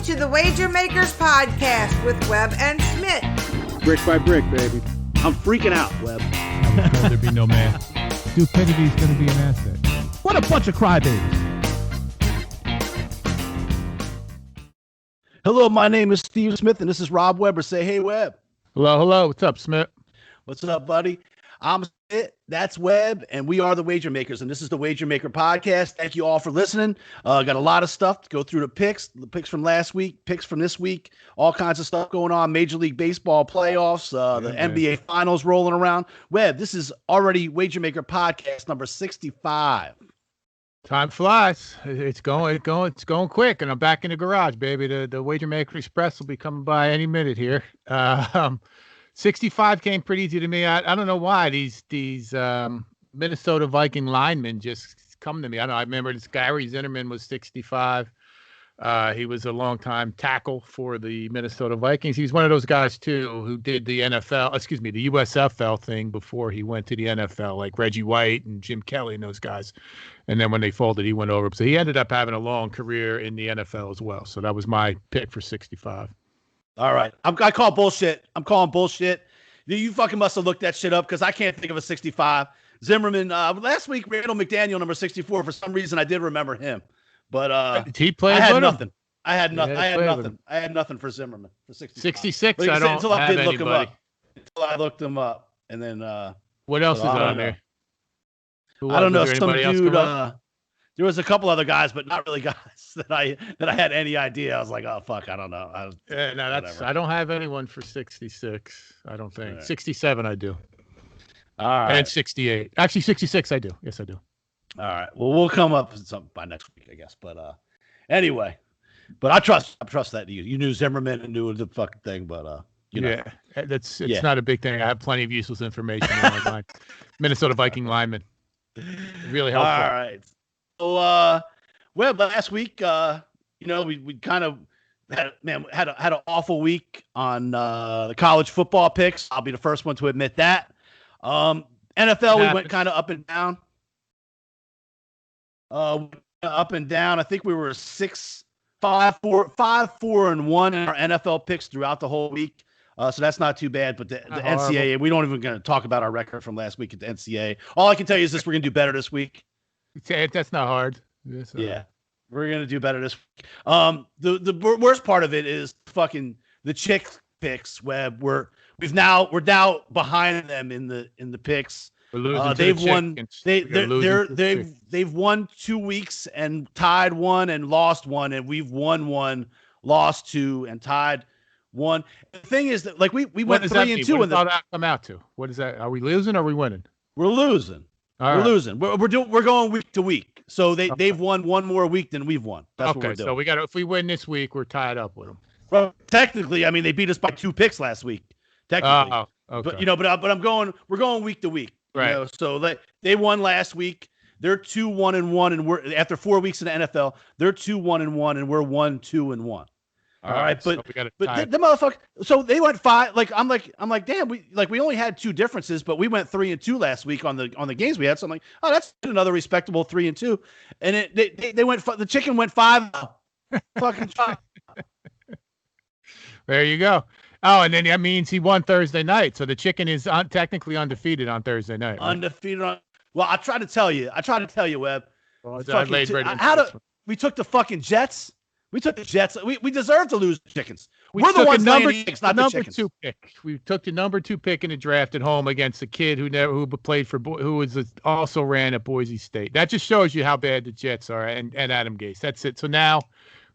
to the Wager Makers Podcast with Web and Smitt. Brick by brick, baby. I'm freaking out, Web. I was told there'd be no man. Stupidity's going to be an asset. What a bunch of crybabies. Hello, my name is Steve Smith, and this is Rob Weber. Say, hey, Web. Hello, hello. What's up, Smith? What's up, buddy? I'm Smith. That's Web, and we are the Wager Makers, and this is the Wager Maker Podcast. Thank you all for listening. Got a lot of stuff to go through. The picks from last week, picks from this week, all kinds of stuff going on. Major League Baseball playoffs, the NBA Finals rolling around. Web, this is already Wager Maker Podcast number 65. Time flies. It's going quick, and I'm back in the garage, baby. The Wager Maker Express will be coming by any minute here. 65 came pretty easy to me. I don't know why these Minnesota Viking linemen just come to me. I remember this Gary Zinnerman was 65. He was a longtime tackle for the Minnesota Vikings. He's one of those guys too who did the USFL thing before he went to the NFL, like Reggie White and Jim Kelly and those guys. And then when they folded, he went over. So he ended up having a long career in the NFL as well. So that was my pick for 65. All right. I call bullshit. I'm calling bullshit. You fucking must have looked that shit up because I can't think of a 65. Zimmerman, last week, Randall McDaniel, number 64. For some reason, I did remember him. But he played. I had nothing. I had nothing for Zimmerman for 65. 66. Like I don't until I have did anybody. look him up. Until I looked him up, and then what else is on there? I don't know. Some dude. There was a couple other guys, but not really guys that I had any idea. I was like, oh fuck, I don't know. I don't have anyone for 66. I don't think 67. I do. All right. And 68. Actually, 66. I do. Yes, I do. All right. Well, we'll come up with something by next week, I guess. But anyway, but I trust that you knew Zimmerman and knew the fucking thing, but you know. Yeah, it's not a big thing. I have plenty of useless information in my mind. Minnesota Viking lineman. Really helpful. All right. So, last week, we kind of had an awful week on the college football picks. I'll be the first one to admit that. NFL, we went kind of up and down. I think we were 6-5-4 and 1 in our NFL picks throughout the whole week. So that's not too bad. But the NCAA, we don't even going to talk about our record from last week at the NCAA. All I can tell you is this: we're going to do better this week. That's not hard. Yeah, we're gonna do better this week. The worst part of it is fucking the chick picks. Web, we're now behind them in the picks. They've won. They've won 2 weeks and tied 1 and lost 1, and we've won 1, lost 2, and tied 1. The thing is that we went 3 and 2. What does that come out to? What is that? Are we losing or are we winning? We're losing. We're losing. We're going week to week. So they've won 1 more week than we've won. That's what we're doing. So if we win this week, we're tied up with them. Well, technically, I mean they beat us by 2 picks last week. Technically, okay. But we're going week to week. Right. So they won last week. They're 2-1-1, and we're after 4 weeks in the NFL. They're 2-1-1, and we're 1-2-1. All right, but the motherfucker. So they went 5. Like I'm like, damn. We only had 2 differences, but we went 3-2 last week on the games we had. So I'm like, oh, that's another respectable 3-2. And they went. The chicken went 5. Fucking 5. There you go. Oh, and then that means he won Thursday night. So the chicken is technically undefeated on Thursday night. Right? Undefeated on. Well, I tried to tell you, Web. Well, we took the fucking Jets. We took the Jets. We deserve to lose the chickens. We're the ones laying eggs, not the chickens. 2 pick. We took the number 2 pick in the draft at home against a kid who played for also ran at Boise State. That just shows you how bad the Jets are and Adam Gase. That's it. So now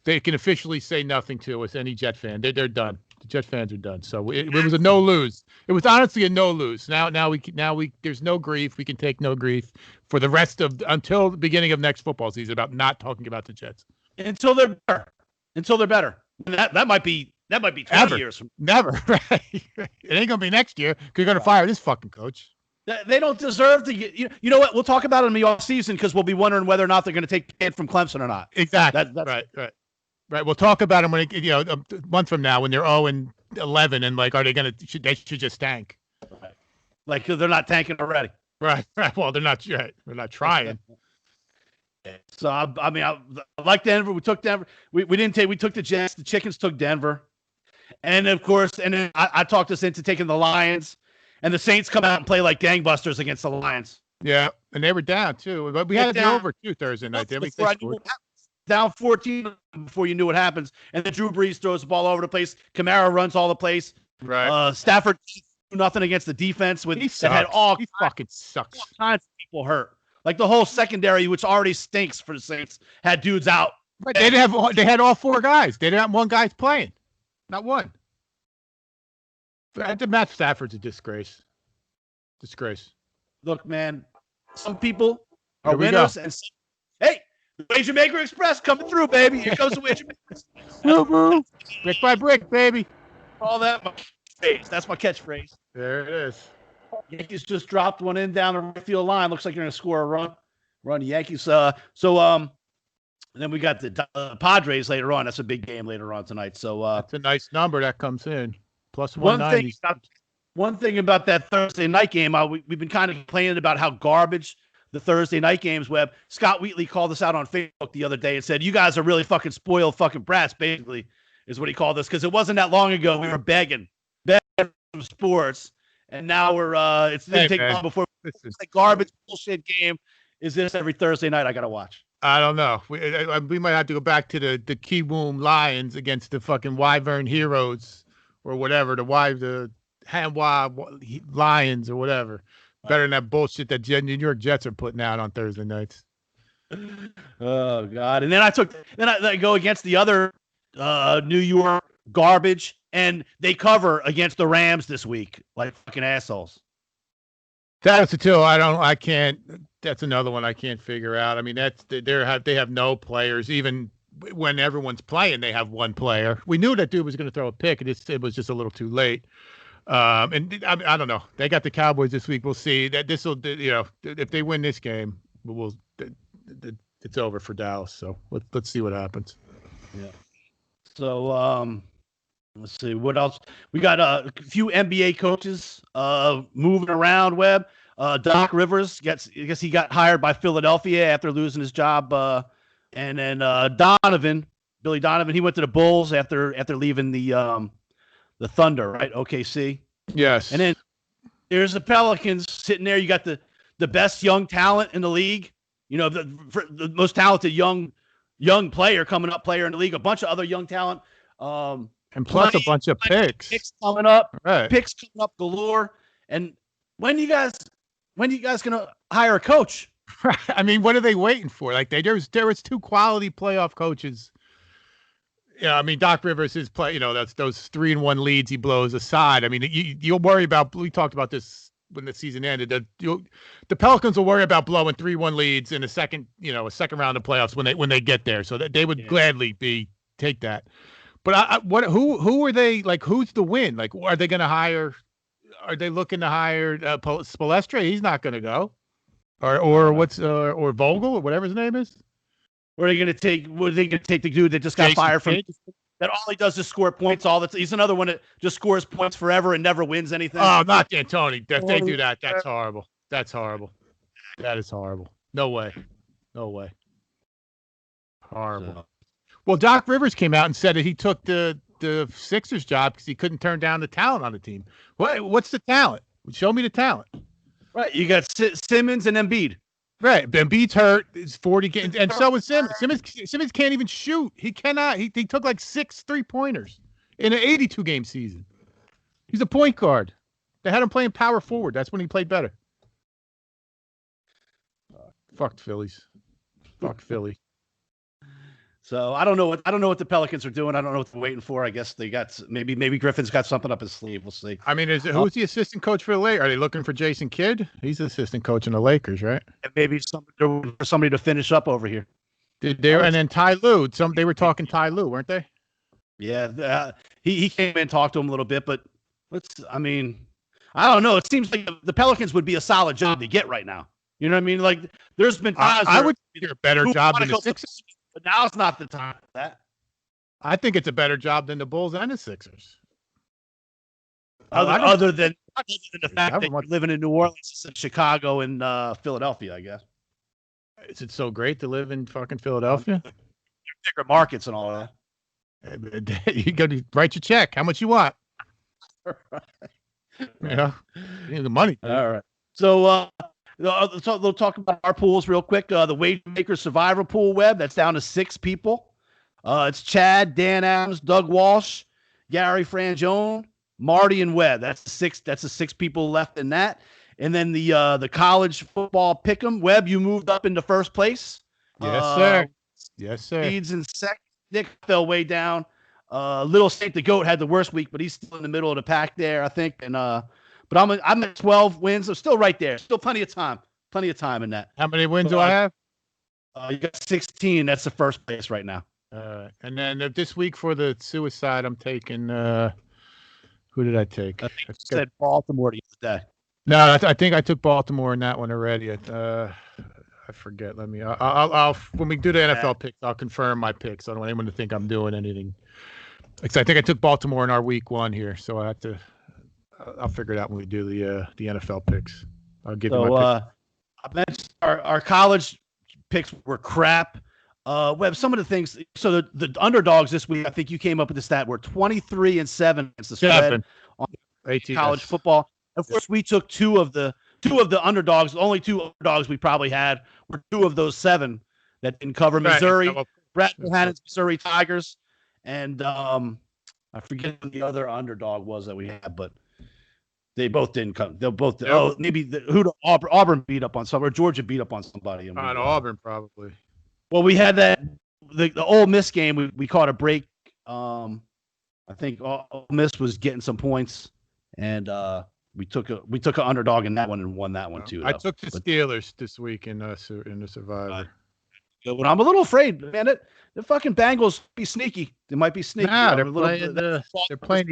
they can officially say nothing to us. Any Jet fan, they're done. The Jet fans are done. So it was a no lose. It was honestly a no lose. Now we there's no grief. We can take no grief for the rest of until the beginning of next football season about not talking about the Jets. Until they're better. That might be 20 years from never. Right? It ain't gonna be next year because you're gonna fire this fucking coach. They don't deserve to get. You know what? We'll talk about it in the off season because we'll be wondering whether or not they're going to take the kid from Clemson or not. Exactly. That's right. We'll talk about them when a month from now when they're 0-11 and are they going to? They should just tank. Right. Like they're not tanking already. Right. Well, they're not. Right. They're not trying. So I like Denver. We took Denver. We took the Jets. The Chickens took Denver, and of course, and then I talked us into taking the Lions, and the Saints come out and play like gangbusters against the Lions. Yeah, and they were down too. But we had it over too Thursday night. They scored. Down 14 before you knew what happens, and then Drew Brees throws the ball all over the place. Kamara runs all the place. Right. Stafford nothing against the defense with he fucking sucks. All kinds of people hurt. Like the whole secondary, which already stinks for the Saints, had dudes out. But they didn't have. They had all four guys. They didn't have one guy playing, not one. Matt Stafford's a disgrace. Disgrace. Look, man, some people are winners, and hey, the Wager Maker Express coming through, baby. Here comes the Wager Maker Express. Brick by brick, baby. All that my phrase. That's my catchphrase. There it is. Yankees just dropped one in down the right field line. Looks like they're going to score a run. Yankees. Then we got the Padres later on. That's a big game later on tonight. So that's a nice number that comes in. Plus 190. One thing about that Thursday night game, we've been kind of complaining about how garbage the Thursday night games. Web Scott Wheatley called us out on Facebook the other day and said, "You guys are really fucking spoiled fucking brats." Basically, is what he called us, because it wasn't that long ago we were begging from sports. And now we're it's going to take long before it's like garbage bullshit game. Is this every Thursday night I got to watch? I don't know. We might have to go back to the Kiwoom Lions against the fucking Wyvern Heroes or whatever, the Hanwha Lions or whatever. Better than that bullshit that New York Jets are putting out on Thursday nights. Oh God! And then I go against the other New York garbage. And they cover against the Rams this week, like fucking assholes. That's the two. I can't. That's another one I can't figure out. I mean, they have no players. Even when everyone's playing, they have one player. We knew that dude was going to throw a pick. It was just a little too late. And I don't know. They got the Cowboys this week. We'll see. That this will, if they win this game, it's over for Dallas. So let's see what happens. Yeah. So let's see what else. We got a few NBA coaches moving around. Webb, Doc Rivers I guess he got hired by Philadelphia after losing his job. And then Billy Donovan, he went to the Bulls after leaving the Thunder, right? OKC. Yes. And then there's the Pelicans sitting there. You got the best young talent in the league. You know, the most talented young player in the league. A bunch of other young talent. And plus a bunch of picks. Picks coming up. Right. Picks coming up galore. And when you guys gonna hire a coach? I mean, what are they waiting for? Like there was two quality playoff coaches. Yeah, I mean, Doc Rivers is that's those 3-1 leads he blows aside. I mean, you'll worry about. We talked about this when the season ended. The Pelicans will worry about blowing 3-1 leads in a second round of playoffs when they get there. So that they would gladly take that. But who are they, like, who's the win? Like, are they going to hire? Are they looking to hire Spoelstra? He's not going to go. Or Vogel or whatever his name is. Or are they going to take? What are they going to take the dude that just got fired from? That all he does is score points. He's another one that just scores points forever and never wins anything. Oh, not D'Antoni. If they do that, that's horrible. That's horrible. That is horrible. No way. Horrible. So. Well, Doc Rivers came out and said that he took the Sixers job because he couldn't turn down the talent on the team. What's the talent? Show me the talent. Right, you got Simmons and Embiid. Right, Embiid's hurt. It's 40 games, and so is Simmons. Simmons can't even shoot. He cannot. He took like 6 3-pointers in an 82-game season. He's a point guard. They had him playing power forward. That's when he played better. Fuck Phillies. Fuck Philly. So I don't know what the Pelicans are doing. I don't know what they're waiting for. I guess they got maybe Griffin's got something up his sleeve. We'll see. I mean, who's the assistant coach for the Lakers? Are they looking for Jason Kidd? He's the assistant coach in the Lakers, right? And maybe somebody to finish up over here. And then Ty Lue. They were talking Ty Lue, weren't they? Yeah, he came in and talked to him a little bit, but I don't know. It seems like the Pelicans would be a solid job to get right now. You know what I mean? Like, there's been times I would do a better job than the Sixers. But now it's not the time for that. I think it's a better job than the Bulls and the Sixers. Other than the fact that you're living in New Orleans, Chicago, and Philadelphia, I guess. Is it so great to live in fucking Philadelphia? Bigger markets and all that. You got to write your check. How much you want? Yeah, you need the money. All right. So we'll talk about our pools real quick. The Wage Maker Survivor Pool Web, that's down to 6 people. It's Chad, Dan Adams, Doug Walsh, Gary Frangione, Marty, and Webb. That's the 6 people left in that. And then the college football pick'em. Webb, you moved up into first place. Yes, sir. Yes, sir. Leads in second. Nick fell way down. Little Saint the Goat had the worst week, but he's still in the middle of the pack there, I think. And but I'm at 12 wins. I'm still right there. Still plenty of time. Plenty of time in that. How many wins do I have? You got 16. That's the first place right now. And then this week for the suicide, I'm taking. Who did I take? I think you said Baltimore today. No, I think I took Baltimore in that one already. I forget. I'll when we do the NFL picks, I'll confirm my picks. I don't want anyone to think I'm doing anything. I think I took Baltimore in our week 1 here, so I'll figure it out when we do the NFL picks. I'll give you my picks. I mentioned our college picks were crap. Webb, some of the things. So the underdogs this week, I think you came up with the stat, were 23-7 against the spread on college football. Of course, we took two of the underdogs. The only 2 underdogs we probably had were 2 of those 7 that didn't cover. Missouri, Brett Bohannon's Missouri Tigers, and I forget who the other underdog was that we had, but they both didn't come. They'll both. Yep. Oh, maybe Auburn beat up on somebody, or Georgia beat up on somebody. On Auburn, probably. Well, we had that the Ole Miss game. We caught a break. I think Ole Miss was getting some points, and we took an underdog in that one and won that one too. I took the Steelers this week in the Survivor. But I'm a little afraid, man. The fucking Bengals be sneaky. They might be sneaky. Nah, they're playing the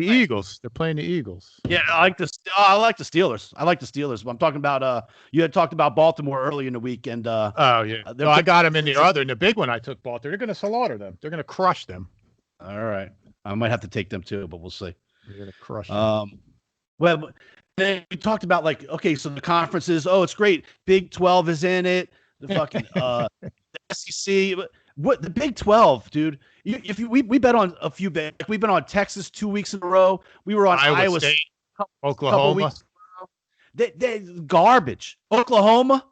Eagles. They're playing the Eagles. Yeah, I like the Steelers. I like the Steelers. I'm talking about you had talked about Baltimore early in the week, and oh yeah, I got them in the big one. I took Baltimore. They're going to slaughter them. They're going to crush them. All right, I might have to take them too, but we'll see. They're going to crush them. Well, then we talked about okay, so the conferences. Oh, it's great. Big 12 is in it. The fucking the SEC. What the Big 12, dude? We bet on a few big. We've been on Texas 2 weeks in a row. We were on Iowa State, Oklahoma. They garbage. Oklahoma,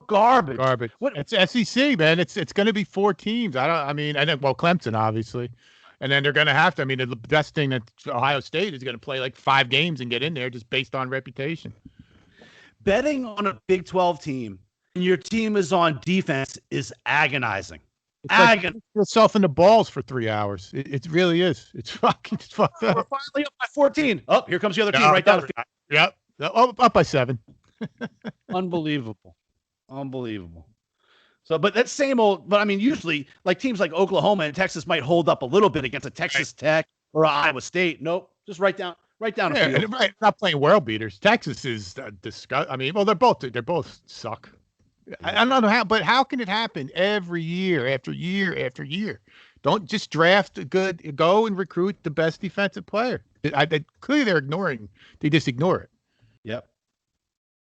garbage. What? It's SEC, man. It's going to be 4 teams. Clemson, obviously. And then they're going to have to. I mean, the best thing that Ohio State is going to play like 5 games and get in there just based on reputation. Betting on a Big 12 team and your team is on defense is agonizing. Like yourself in the balls for 3 hours. It really is. It's fucked up. We're finally up by 14. Oh, here comes the other team right down the field. Yep. Up by 7. Unbelievable. So, but that same old. But I mean, usually, like teams like Oklahoma and Texas might hold up a little bit against a Texas Tech or Iowa State. Nope, just right down the field. Right, not playing world beaters. Texas is disgusting. I mean, well, they're both suck. I don't know how, but how can it happen every year after year after year? Don't just draft go and recruit the best defensive player. Clearly they're ignoring. They just ignore it. Yep.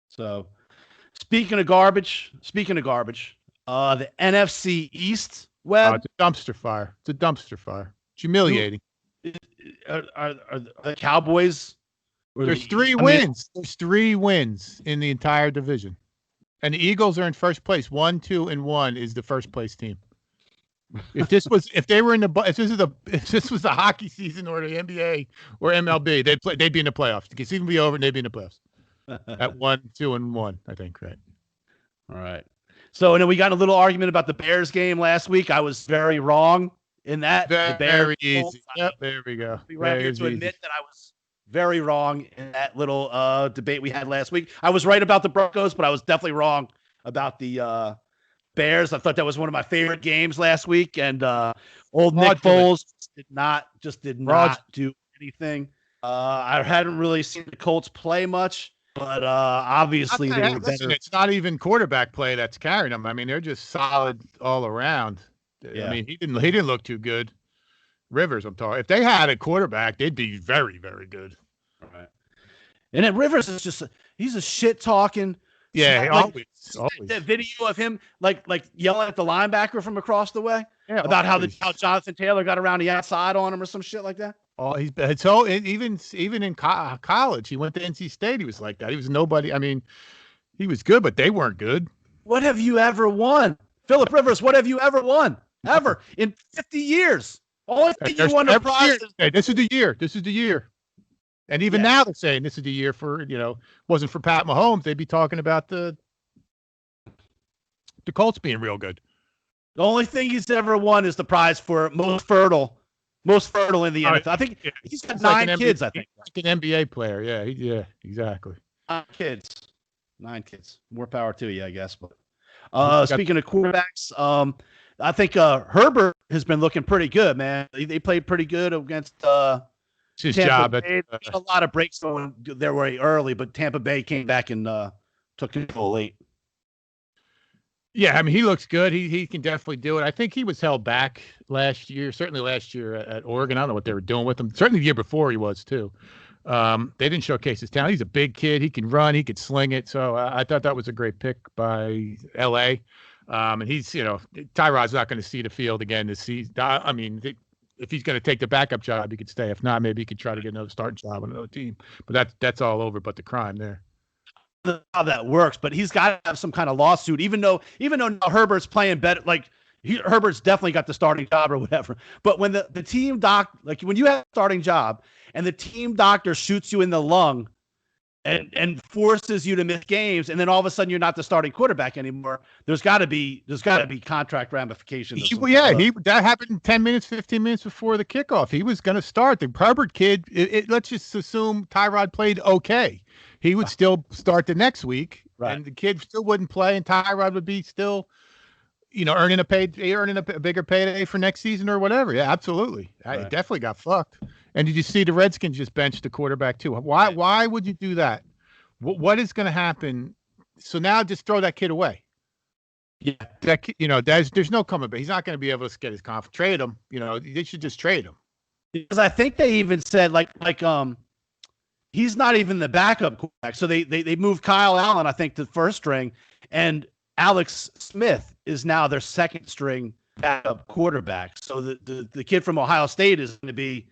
So, speaking of garbage, the NFC East, Webb. It's a dumpster fire. It's humiliating. Are the Cowboys? There's 3 wins. There's 3 wins in the entire division. And the Eagles are in first place. 1, 2, and 1 is the first place team. If this was the hockey season or the NBA or MLB, they'd be in the playoffs. The season would be over and they'd be in the playoffs. At 1, 2, and 1, I think, right? All right. So, and then we got a little argument about the Bears game last week. I was very wrong in that. Very easy. Yep, there we go. Right here to admit that I was very wrong in that little debate we had last week. I was right about the Broncos, but I was definitely wrong about the Bears. I thought that was one of my favorite games last week, and old Nick Foles did not do anything. I hadn't really seen the Colts play much, but obviously they were better. It's not even quarterback play that's carrying them. I mean, they're just solid all around. Yeah. I mean, he didn't look too good. Rivers, I'm talking. If they had a quarterback, they'd be very, very good. Right. And then Rivers is he's a shit talking, Yeah, like, always. That video of him like yelling at the linebacker from across the way about how Jonathan Taylor got around the outside on him or some shit like that. Oh, he's been so even in college, he went to NC State. He was like that. He was nobody. I mean, he was good, but they weren't good. What have you ever won, Phillip Rivers? What have you ever won ever in 50 years? Only thing you won a prize. Hey, this is the year. This is the year. And even now they're saying this is the year for, wasn't for Pat Mahomes, they'd be talking about the Colts being real good. The only thing he's ever won is the prize for most fertile in the NFL. I think he's got 9 kids. I think like an NBA player. Yeah, exactly. 9 kids. More power to you, I guess. But speaking of quarterbacks, I think Herbert has been looking pretty good, man. They played pretty good against. It's his job. They had a lot of breaks going their way early, but Tampa Bay came back and took control late. Yeah, I mean, he looks good. He can definitely do it. I think he was held back last year, certainly last year at Oregon. I don't know what they were doing with him. Certainly the year before he was too. They didn't showcase his talent. He's a big kid. He can run. He could sling it. So I thought that was a great pick by L.A. And he's, Tyrod's not going to see the field again this season. I mean, if he's going to take the backup job, he could stay. If not, maybe he could try to get another starting job on another team. But that's all over but the crime there. How that works, but he's got to have some kind of lawsuit, even though now Herbert's playing better. Like Herbert's definitely got the starting job or whatever. But when the team when you have a starting job and the team doctor shoots you in the lung and forces you to miss games, and then all of a sudden you're not the starting quarterback anymore, there's got to be contract ramifications. That happened 10 minutes, 15 minutes before the kickoff. He was going to start. The Herbert kid. Let's just assume Tyrod played okay. He would still start the next week, and the kid still wouldn't play, and Tyrod would be still, earning a bigger payday for next season or whatever. Yeah, absolutely. Right. It definitely got fucked. And did you see the Redskins just benched the quarterback too? Why would you do that? What is going to happen? So now just throw that kid away. Yeah, there's no coming back. He's not going to be able to get his confidence. Trade him. They should just trade him. Because I think they even said he's not even the backup quarterback. So they moved Kyle Allen, I think, to first string, and Alex Smith is now their second string backup quarterback. So the kid from Ohio State is going to be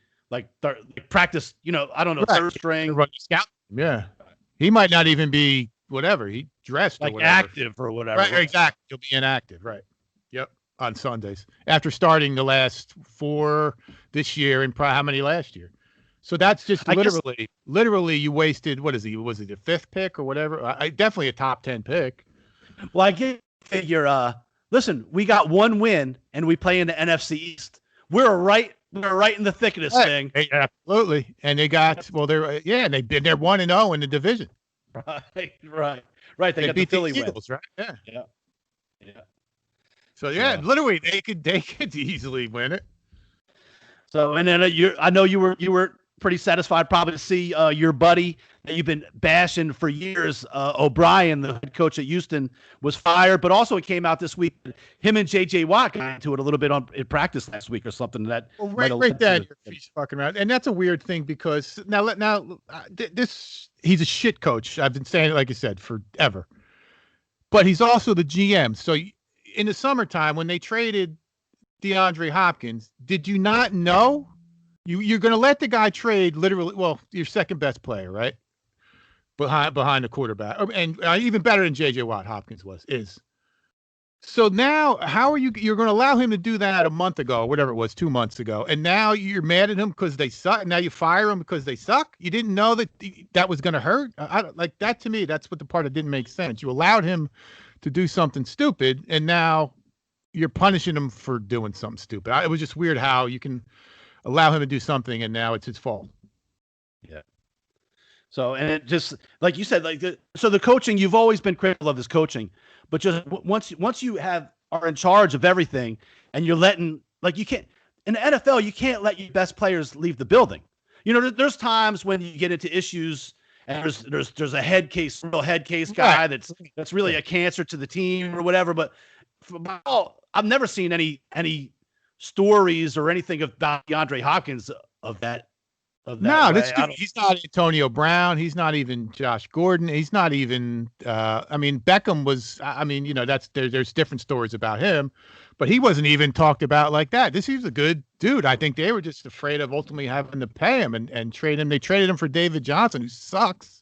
practice, I don't know, third string. Scout. Yeah. He might not even be whatever. He dressed or whatever. Active or whatever. Right, exactly. He'll be inactive. Right. Yep. On Sundays. After starting the last 4 this year and probably how many last year. So that's just literally you wasted, what is he? Was it the 5th pick or whatever? Definitely a top 10 pick. Well, I figure, listen, we got 1 win and we play in the NFC East. We're right in the thick of this thing. Absolutely. And they got, they're 1-0 in the division. Right. They got beat the Philly Eagles, win. Right? Yeah. So literally they could easily win it. So, and then I know you were pretty satisfied probably to see your buddy that you've been bashing for years, O'Brien, the head coach at Houston, was fired. But also it came out this week, him and J.J. Watt got into it a little bit in practice last week or something. That right then he's fucking around, and that's a weird thing because he's a shit coach. I've been saying it, like I said, forever. But he's also the GM. So in the summertime when they traded DeAndre Hopkins, did you not know? You're going to let the guy trade literally, your second best player, right? Behind the quarterback. And even better than J.J. Watt Hopkins is. So now how are you're going to allow him to do that a month ago, or whatever it was, 2 months ago. And now you're mad at him because they suck. Now you fire him because they suck. You didn't know that was going to hurt. Like that to me, that's what the part that didn't make sense. You allowed him to do something stupid. And now you're punishing him for doing something stupid. It was just weird how you can allow him to do something and now it's his fault. Yeah. So, and it just, like you said, so the coaching, you've always been critical of his coaching, but just once you are in charge of everything and you're letting, you can't, in the NFL, you can't let your best players leave the building. There's times when you get into issues and there's a real head case guy that's really a cancer to the team or whatever. But I've never seen any stories or anything about DeAndre Hopkins of that of that No, way. he's not Antonio Brown. He's not even Josh Gordon. He's not even. I mean, Beckham was. I mean, that's there's different stories about him, but he wasn't even talked about like that. He was a good dude. I think they were just afraid of ultimately having to pay him and trade him. They traded him for David Johnson, who sucks.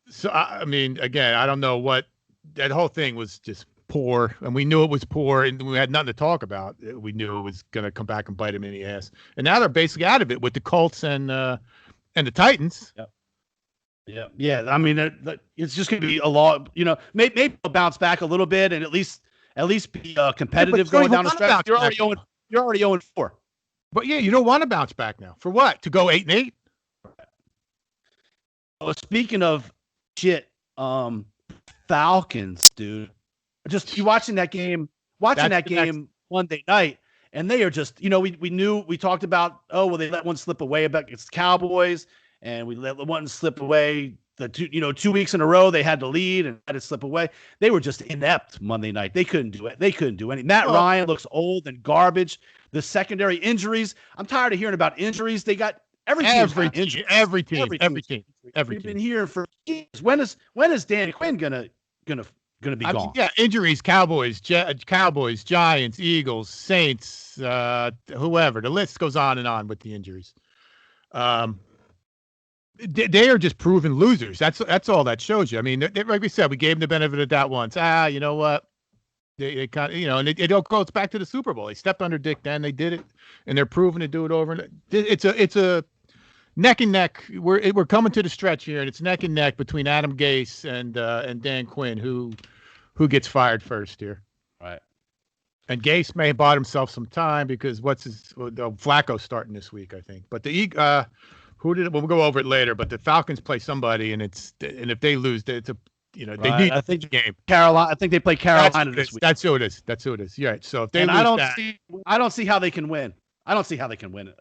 So I mean, again, I don't know what that whole thing was just poor, and we knew it was poor, and we had nothing to talk about. We knew it was going to come back and bite him in the ass, and now they're basically out of it with the Colts and the Titans. Yeah. I mean, it's just going to be a lot. Maybe they'll bounce back a little bit, and at least be competitive going down the stretch. You're already 0-4. But yeah, you don't want to bounce back now. For what? To go 8-8? Well, speaking of shit, Falcons, dude. Just you watching that game Monday night, and they are just, we talked about, they let one slip away against the Cowboys, and we let one slip away. The 2 weeks in a row they had the lead and had it slip away. They were just inept Monday night. They couldn't do it. They couldn't do anything. Matt Ryan looks old and garbage. The secondary injuries. I'm tired of hearing about injuries. They got every team. We've been here for years. When is Dan Quinn gonna be gone? Yeah, injuries. Cowboys, Giants, Eagles, Saints, whoever. The list goes on and on with the injuries. They are just proven losers. That's all that shows you. I mean, like we said, we gave them the benefit of that once. You know what? They kind of, and it all goes back to the Super Bowl. They stepped under Dick then. They did it, and they're proving to do it over. And it's a neck and neck. We're coming to the stretch here, and it's neck and neck between Adam Gase and Dan Quinn, who gets fired first here. Right. And Gase may have bought himself some time because Flacco starting this week, I think. But we'll go over it later. But the Falcons play somebody, and if they lose, it's a they need. I think the game. Carolina. I think they play Carolina this week. That's who it is. Yeah. Right. So if they lose, I don't see how they can win. I don't see how they can win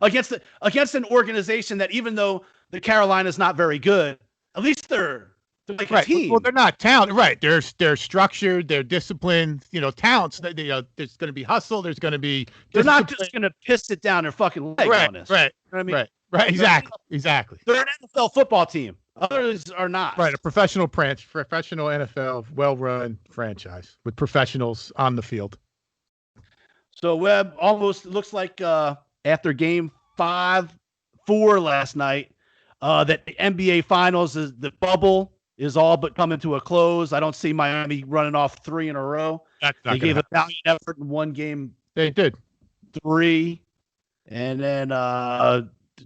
against an organization that, even though the Carolina's not very good, at least they're like a team. Well, they're not talented, right? They're structured, they're disciplined. Talents. There's going to be hustle. There's going to be. They're not just going to piss it down their fucking leg on us. Right. You know what I mean? Right. Exactly. They're an NFL football team. Others are not. Right. A professional NFL, well-run franchise with professionals on the field. So Webb almost looks like after game 5-4 last night, that the NBA Finals the bubble is all but coming to a close. I don't see Miami running off 3 in a row. They gave a valiant effort in one game. They did 3, and then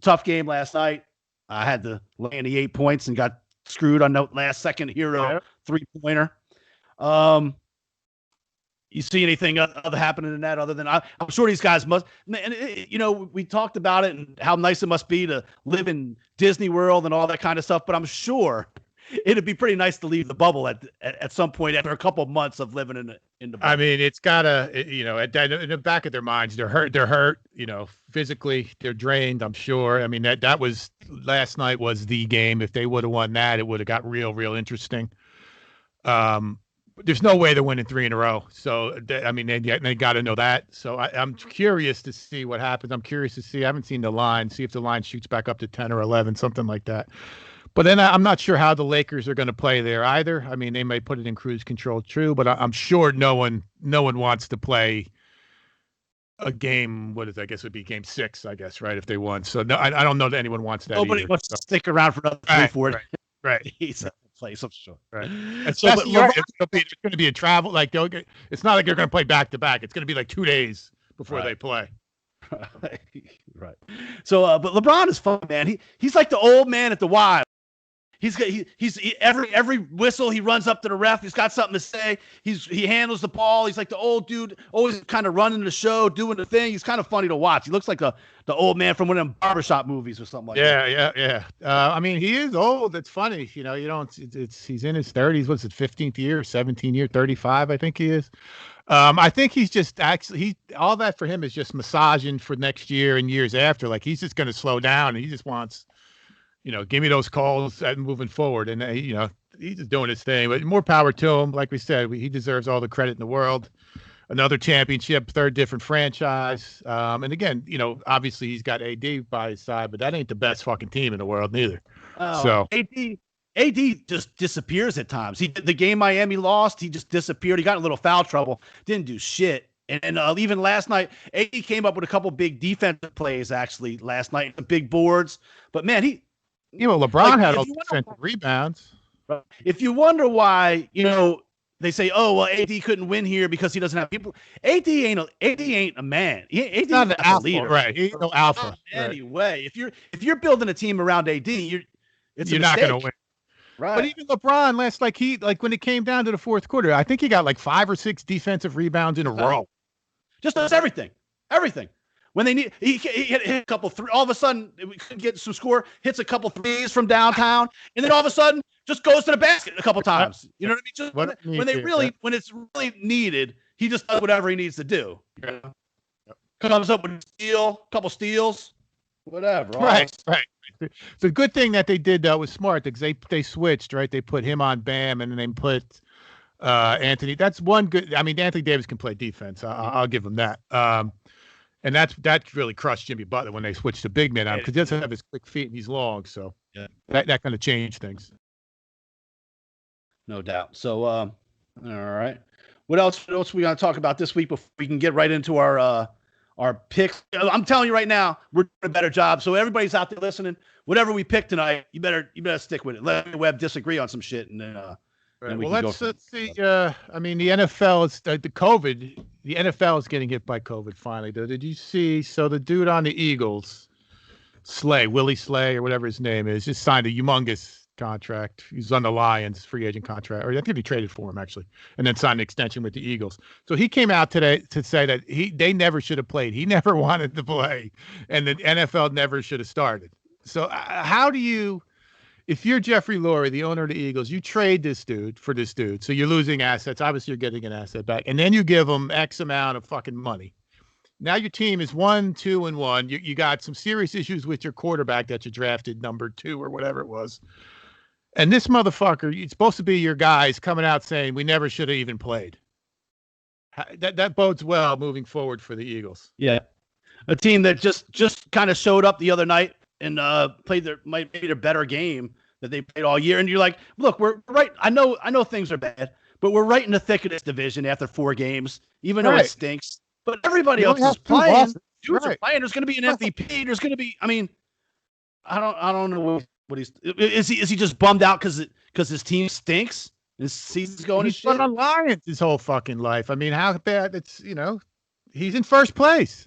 tough game last night. I had to land the 8 points and got screwed on the last second hero 3-pointer. You see anything other happening in that other than I'm sure these guys must, and we talked about it and how nice it must be to live in Disney World and all that kind of stuff, but I'm sure it'd be pretty nice to leave the bubble at some point after a couple of months of living in the bubble. I mean, it's gotta, in the back of their minds, they're hurt, physically they're drained, I'm sure. I mean, that was last night was the game. If they would have won that, it would have got real interesting. There's no way they're winning 3 in a row. So, they got to know that. So I'm curious to see what happens. I'm curious to see. I haven't seen the line. See if the line shoots back up to 10 or 11, something like that. But then I'm not sure how the Lakers are going to play there either. I mean, they may put it in cruise control, true, but I'm sure no one wants to play a game. I guess would be game 6, I guess, right? If they won. So no, I don't know that anyone wants that. Nobody wants to stick around for another 3-4 right. He's a place, I'm sure. Right. And so, but it's going to be a travel. Like it's not like you're going to play back to back. It's going to be like 2 days before they play. Right. So, but LeBron is fun, man. He's like the old man at the Y. He's every whistle he runs up to the ref. He's got something to say. He handles the ball. He's like the old dude, always kind of running the show, doing the thing. He's kind of funny to watch. He looks like the old man from one of them barbershop movies or something like that. Yeah. I mean, he is old. It's funny, he's in his 30s. What's it, 15th year, 17th year, 35? I think he is. I think he's just actually all that for him is just massaging for next year and years after. Like he's just going to slow down and he just wants. Give me those calls and moving forward. And, he's just doing his thing. But more power to him. Like we said, he deserves all the credit in the world. another championship, third different franchise. And again, obviously he's got AD by his side, but that ain't the best fucking team in the world neither. So AD just disappears at times. The game Miami lost, he just disappeared. He got in a little foul trouble, didn't do shit. And even last night, AD came up with a couple big defensive plays actually last night, big boards. But man, LeBron had all defensive rebounds. If you wonder why, they say, "Oh, well, AD couldn't win here because he doesn't have people." AD ain't a man. AD's not an alpha, leader, right? He ain't no alpha. Anyway, if you're building a team around AD, you're not going to win. Right. But even LeBron when it came down to the fourth quarter, I think he got like 5 or 6 defensive rebounds in a row. Just does everything. When they need, he hit a couple three. All of a sudden, we couldn't get some score. Hits a couple threes from downtown, and then all of a sudden, just goes to the basket a couple times. You know what I mean? Just when it's really needed, he just does whatever he needs to do. Yeah. Comes up with a couple steals, whatever. Right. The good thing that they did was smart because they switched, right? They put him on Bam, and then they put Anthony. That's one good. I mean, Anthony Davis can play defense. I'll give him that. And that really crushed Jimmy Butler when they switched to big man on him because he doesn't have his quick feet and he's long. So that kind of changed things. No doubt. So, all right. What else we going to talk about this week before we can get right into our picks? I'm telling you right now, we're doing a better job. So everybody's out there listening. Whatever we pick tonight, you better stick with it. Let me Web disagree on some shit, and then right. Well, let's see. I mean, the NFL is the COVID. The NFL is getting hit by COVID finally. Though, did you see? So the dude on the Eagles, Willie Slay or whatever his name is, just signed a humongous contract. He's on the Lions free agent contract, or I think he traded for him actually, and then signed an extension with the Eagles. So he came out today to say that they never should have played. He never wanted to play, and the NFL never should have started. So how do you? If you're Jeffrey Lurie, the owner of the Eagles, you trade this dude for this dude. So you're losing assets. Obviously, you're getting an asset back. And then you give him X amount of fucking money. Now your team is 1-2-1. You got some serious issues with your quarterback that you drafted number 2 or whatever it was. And this motherfucker, it's supposed to be your guys coming out saying we never should have even played. That bodes well moving forward for the Eagles. Yeah. A team that just kind of showed up the other night and played maybe their better game that they played all year. And you're like, look, we're right. I know things are bad, but we're right in the thick of this division after 4 games, even though it stinks. But everybody else is playing. Dudes are playing. There's going to be an MVP. There's going to be. I mean, I don't know what he's. Is he just bummed out because his team stinks? His season's going to shit. He's been on Lions his whole fucking life. I mean, how bad? It's he's in first place.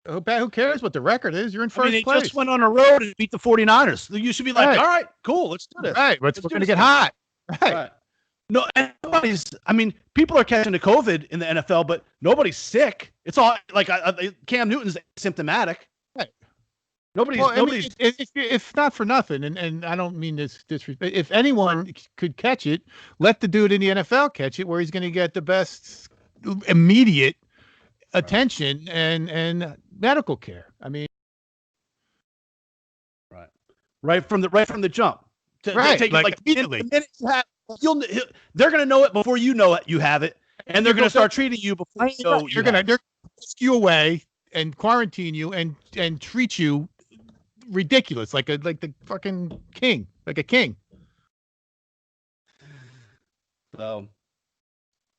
Who cares what the record is? You're in first place. They just went on a road and beat the 49ers. You should be like, all right, cool, let's do this. Right, we're going to get hot. Right. No, people are catching the COVID in the NFL, but nobody's sick. It's all like Cam Newton's symptomatic. Right. Nobody's. If not for nothing, and I don't mean this disrespect. If anyone could catch it, let the dude in the NFL catch it, where he's going to get the best immediate attention and medical care. I mean, right from the jump. Right, take like it, immediately. They're going to know it before you know it. You have it, and they're going to start treating you before you know they're whisk you away and quarantine you and treat you ridiculous, like the fucking king, like a king. So.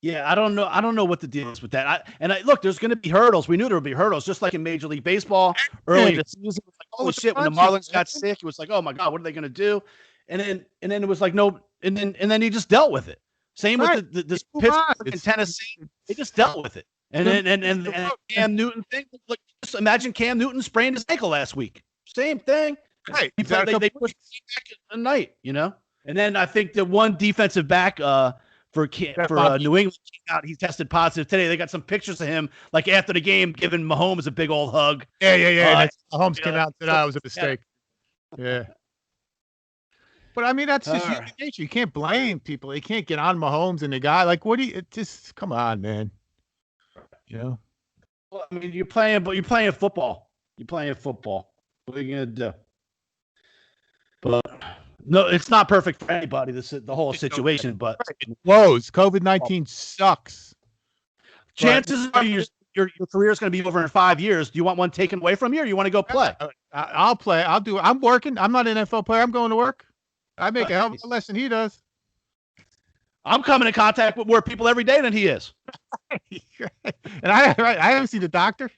Yeah, I don't know what the deal is with that. Look, there's going to be hurdles. We knew there would be hurdles, just like in Major League Baseball early in the season. It was like, oh shit! When the Marlins got sick, it was like, oh my god, what are they going to do? And then it was like no, and then he just dealt with it. Same with this Pittsburgh and Tennessee. They just dealt with it. And then Cam Newton thing. Look, just imagine Cam Newton sprained his ankle last week. Same thing. Right. They pushed back at night, And then I think the one defensive back. For New England, he tested positive today. They got some pictures of him, like after the game, giving Mahomes a big old hug. Yeah. Mahomes came out and said, "I was a mistake." Yeah. But I mean, that's just human nature. You can't blame people. You can't get on Mahomes and the guy. Like, what do you? Just come on, man. Well, I mean, you're playing football. What are you gonna do? But. No, it's not perfect for anybody. The whole situation, but it blows. COVID-19 sucks. Chances are your career is going to be over in 5 years. Do you want one taken away from you, or you want to go play? I'll play. I'm working. I'm not an NFL player. I'm going to work. I make a hell of a less than he does. I'm coming in contact with more people every day than he is. And I haven't seen the doctor.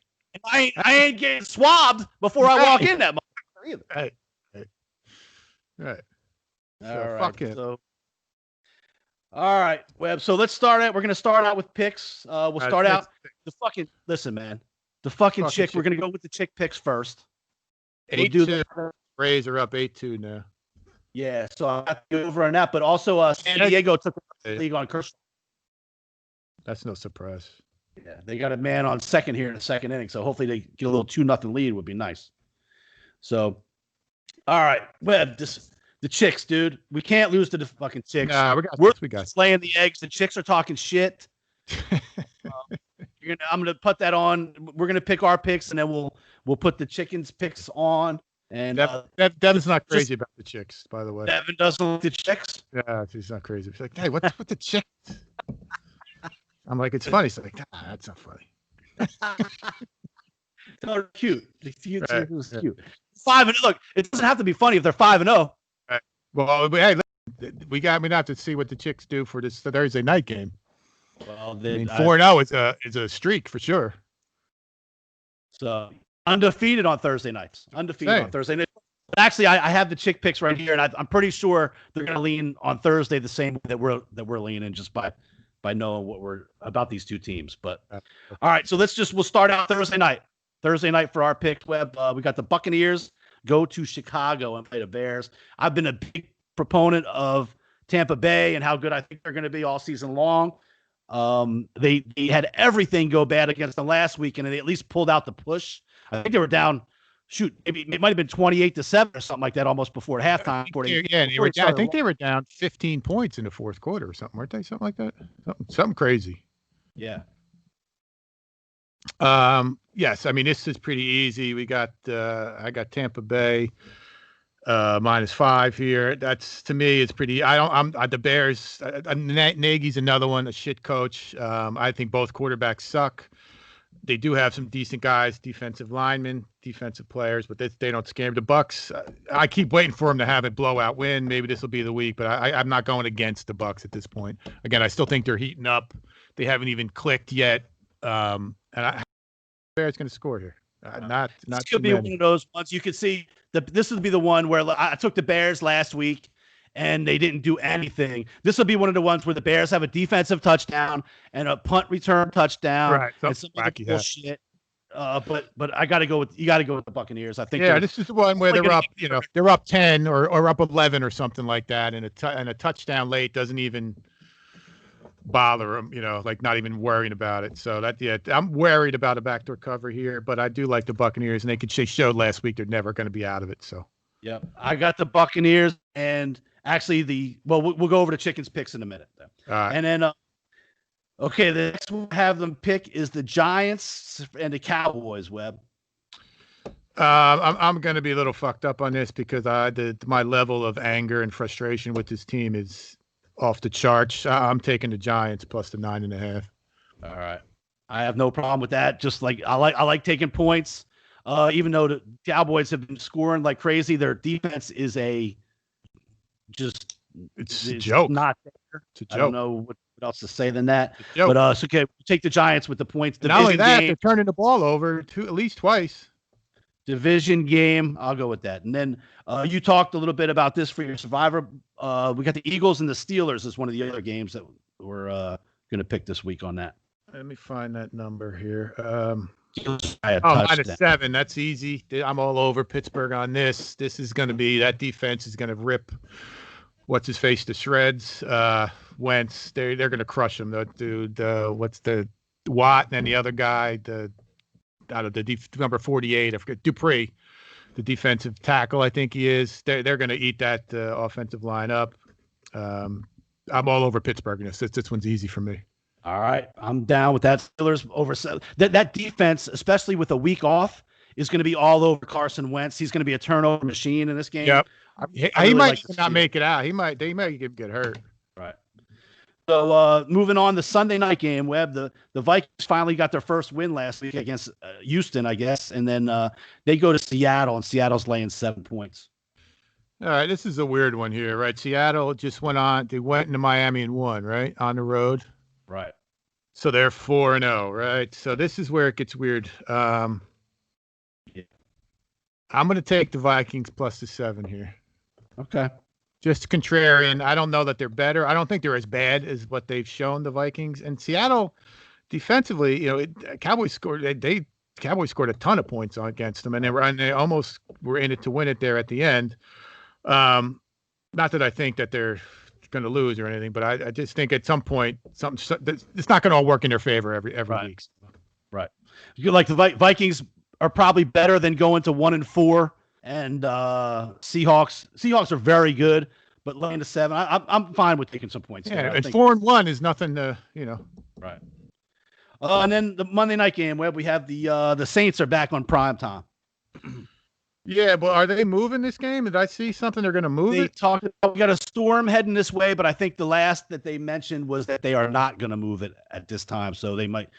I ain't getting swabbed before I walk in that motherfucker either. Right. So, fuck it. So, all right, Webb. So let's start out. We're going to start out with picks. We'll start out the fucking. Listen, man. The fucking chick. We're going to go with the chick picks first. 8-2. Rays are up 8-2 now. Yeah, so I have to go over on that. But also, San Diego took the league on Kershaw. That's no surprise. Yeah, they got a man on second here in the second inning, so hopefully they get a little 2-0 lead would be nice. So, all right, Webb, the chicks, dude. We can't lose to the fucking chicks. Nah, we're got laying the eggs. The chicks are talking shit. I'm gonna put that on. We're gonna pick our picks, and then we'll put the chickens' picks on. And Devin's not crazy about the chicks, by the way. Devin doesn't like the chicks. Yeah, he's not crazy. He's like, hey, what's with the chicks? I'm like, it's funny. He's like, nah, that's not funny. They're cute. The cute. Right. Cute. 5-0. Look, it doesn't have to be funny if they're 5-0. Right. Well, hey, we have to see what the chicks do for this Thursday night game. Well, 4-0 is a streak for sure. So undefeated on Thursday nights. On Thursday nights. But actually, I have the chick picks right here, and I'm pretty sure they're going to lean on Thursday the same way that we're leaning, just by knowing what we're about these two teams. But all right, so we'll start out Thursday night. Thursday night for our pick, Webb. We got the Buccaneers go to Chicago and play the Bears. I've been a big proponent of Tampa Bay and how good I think they're going to be all season long. They had everything go bad against them last week, and they at least pulled out the push. I think they were down. Shoot, maybe it might have been 28-7 or something like that, almost before halftime. I think they were down 15 points in the fourth quarter or something, weren't they? Something like that. Something crazy. Yeah. Yes. I mean, this is pretty easy. I got Tampa Bay -5 here. That's, to me, it's pretty. The Bears. Nagy's another one, a shit coach. I think both quarterbacks suck. They do have some decent guys, defensive linemen, defensive players, but they don't scare me. The Bucks, I keep waiting for them to have a blowout win. Maybe this will be the week, but I'm not going against the Bucks at this point. Again, I still think they're heating up. They haven't even clicked yet. And Bears going to score here. Not. This could be one of those ones you could see. This would be the one where I took the Bears last week, and they didn't do anything. This will be one of the ones where the Bears have a defensive touchdown and a punt return touchdown, right? And some wacky bullshit. But you got to go with the Buccaneers. I think. Yeah, this is the one where they're up. They're up 10 or up 11 or something like that, and a touchdown late doesn't even bother them. Like not even worrying about it. So I'm worried about a backdoor cover here, but I do like the Buccaneers, and they showed last week they're never going to be out of it. So. Yeah, I got the Buccaneers, and actually we'll go over the chickens picks in a minute. All right. And then, the next one I have them pick is the Giants and the Cowboys, Webb. I'm going to be a little fucked up on this because my level of anger and frustration with this team is off the charts. I'm taking the Giants plus the 9.5. All right. I have no problem with that. Just like I like taking points. Even though the Cowboys have been scoring like crazy, their defense is it's a joke. Not there. It's a joke. I don't know what else to say than that. But it's okay. We'll take the Giants with the points. Not only that, they're turning the ball over at least twice. Division game. I'll go with that. And then you talked a little bit about this for your Survivor. We got the Eagles and the Steelers as one of the other games that we're going to pick this week on that. Let me find that number here. -7. That's easy. I'm all over Pittsburgh on this. This is going to be, that defense is going to rip what's his face to shreds. Wentz, they're going to crush him. What's the Watt, and then the other guy, number 48, I forget, Dupree, the defensive tackle, I think he is. They're going to eat that offensive line up. I'm all over Pittsburgh. This one's easy for me. All right, I'm down with that. Steelers over that defense, especially with a week off, is going to be all over Carson Wentz. He's going to be a turnover machine in this game. Yep. He might not make it out. They might get hurt. Right. So moving on, the Sunday night game, Webb, the Vikings finally got their first win last week against Houston, I guess. And then they go to Seattle, and Seattle's laying 7 points. All right, this is a weird one here, right? Seattle just they went into Miami and won, right? On the road. Right. So they're 4-0, right? So this is where it gets weird. I'm going to take the Vikings plus the 7 here. Okay. Just contrarian. I don't know that they're better. I don't think they're as bad as what they've shown, the Vikings. And Seattle, defensively, Cowboys scored. Cowboys scored a ton of points against them, and they almost were in it to win it there at the end. Not that I think that they're going to lose or anything, but I just think at some point it's not going to all work in their favor every week. Right. Like the Vikings are probably better than going to 1-4, and Seahawks are very good, but laying to 7, I'm fine with taking some points. Yeah, and 4-1 is nothing to Right. And then the Monday night game where we have the Saints are back on prime time. Yeah, but are they moving this game? Did I see something they're going to move it? Talked about we got a storm heading this way, but I think the last that they mentioned was that they are not going to move it at this time. So they might.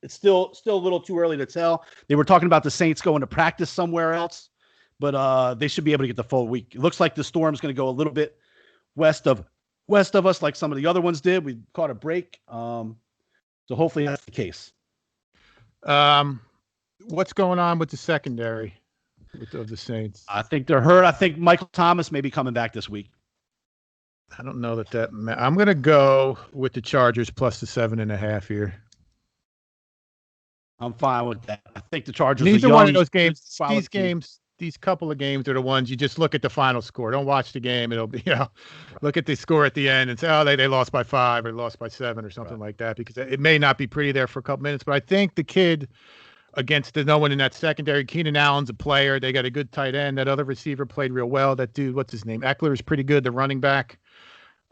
It's still a little too early to tell. They were talking about the Saints going to practice somewhere else, but they should be able to get the full week. It looks like the storm's going to go a little bit west of us, like some of the other ones did. We caught a break, so hopefully that's the case. What's going on with the secondary of the Saints? I think they're hurt. I think Michael Thomas may be coming back this week. I don't know that. I'm going to go with the Chargers plus the 7.5 here. I'm fine with that. I think the Chargers. Neither one of those games. These couple of games are the ones you just look at the final score. Don't watch the game. It'll be look at the score at the end and say, oh, they lost by 5 or lost by 7 or something like that, because it may not be pretty there for a couple minutes. But I think the kid against no one in that secondary, Keenan Allen's a player. They got a good tight end. That other receiver played real well. That dude, what's his name? Eckler is pretty good. The running back.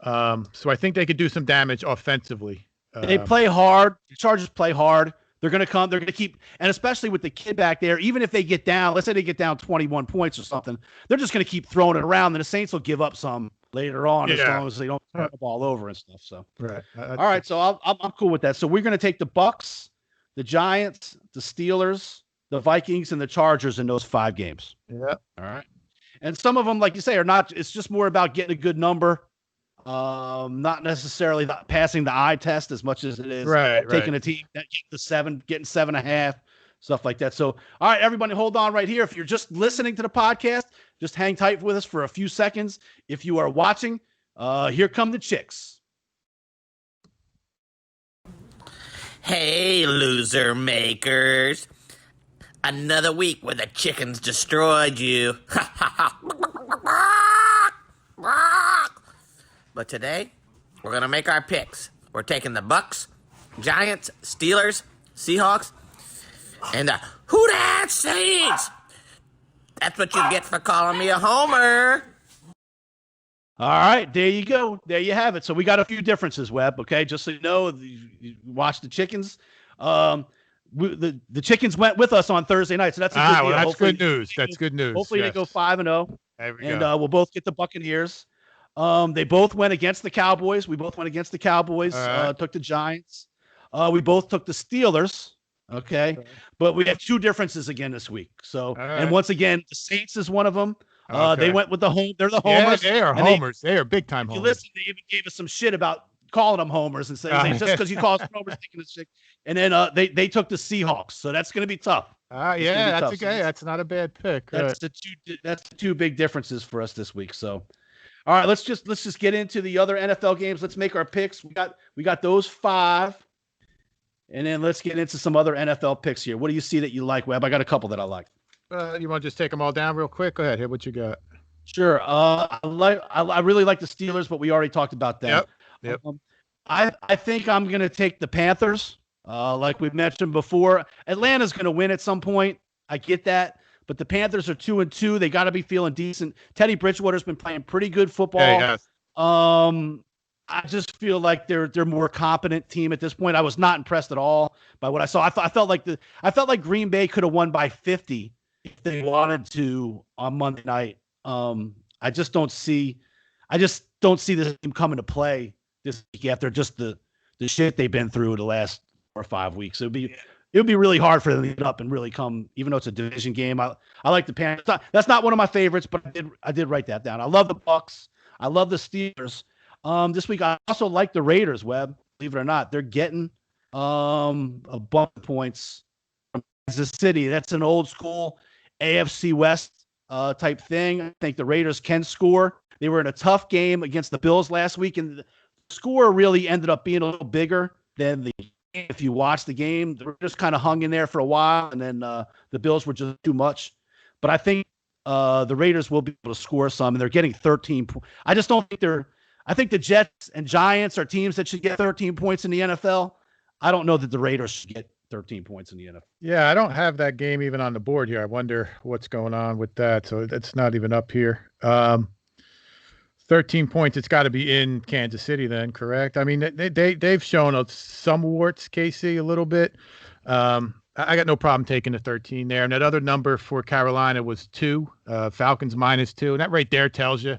So I think they could do some damage offensively. They play hard. The Chargers play hard. They're going to come. They're going to keep, and especially with the kid back there, even if they get down, let's say they get down 21 points or something, they're just going to keep throwing it around. And the Saints will give up some later on as long as they don't turn the ball over and stuff. So, right. All right. So I'm cool with that. So we're going to take the Bucks, the Giants, the Steelers, the Vikings, and the Chargers in those 5 games. Yeah. All right. And some of them, like you say, are not. It's just more about getting a good number. Not necessarily passing the eye test as much as it is taking a team that getting 7.5, stuff like that. So, all right, everybody, hold on right here. If you're just listening to the podcast, just hang tight with us for a few seconds. If you are watching, here come the chicks. Hey, loser makers. Another week where the chickens destroyed you. But today, we're going to make our picks. We're taking the Bucks, Giants, Steelers, Seahawks, and the Who Dat Saints. That's what you get for calling me a homer. All right, there you go. There you have it. So we got a few differences, Webb, okay? Just so you know, you watch the chickens. The chickens went with us on Thursday night, so that's a good deal. That's good news. That's good news. Hopefully they go 5-0. There we go. And we'll both get the Buccaneers. They both went against the Cowboys. We both went against the Cowboys. Took the Giants. We both took the Steelers. Okay. But we have 2 differences again this week. So, and once again, the Saints is one of them. They went with the home. They're the homers. Yeah, they are homers. They are big time homers. You listen, they even gave us some shit about calling them homers and saying just because you call us homers, taking the shit. And then they took the Seahawks. So that's going to be tough. That's okay. That's not a bad pick. That's the 2 big differences for us this week. So. All right, let's just get into the other NFL games. Let's make our picks. We got those 5, and then let's get into some other NFL picks here. What do you see that you like, Webb? I got a couple that I like. You want to just take them all down real quick? Go ahead. Hit what you got. Sure. I really like the Steelers, but we already talked about that. Yep. I think I'm gonna take the Panthers. Like we mentioned before, Atlanta's gonna win at some point. I get that. But the Panthers are 2-2. They got to be feeling decent. Teddy Bridgewater's been playing pretty good football. Yeah, I just feel like they're more competent team at this point. I was not impressed at all by what I saw. I felt like Green Bay could have won by 50 if they wanted to on Monday night. I just don't see this team coming to play this week after just the shit they've been through the last 4 or 5 weeks. It would be really hard for them to get up and really come, even though it's a division game. I like the Panthers. That's not one of my favorites, but I did write that down. I love the Bucks. I love the Steelers. This week I also like the Raiders, Webb. Believe it or not, they're getting a bunch of points from Kansas City. That's an old school AFC West type thing. I think the Raiders can score. They were in a tough game against the Bills last week, and the score really ended up being a little bigger than the. If you watch the game, they were just kind of hung in there for a while, and then the Bills were just too much. But I think the Raiders will be able to score some, and they're getting 13 points. I just don't think they're – I think the Jets and Giants are teams that should get 13 points in the NFL. I don't know that the Raiders should get 13 points in the NFL. Yeah, I don't have that game even on the board here. I wonder what's going on with that. So it's not even up here. 13 points, it's got to be in Kansas City then, correct? I mean, they've shown some warts, KC, a little bit. I got no problem taking the 13 there. And that other number for Carolina was 2, Falcons -2. And that right there tells you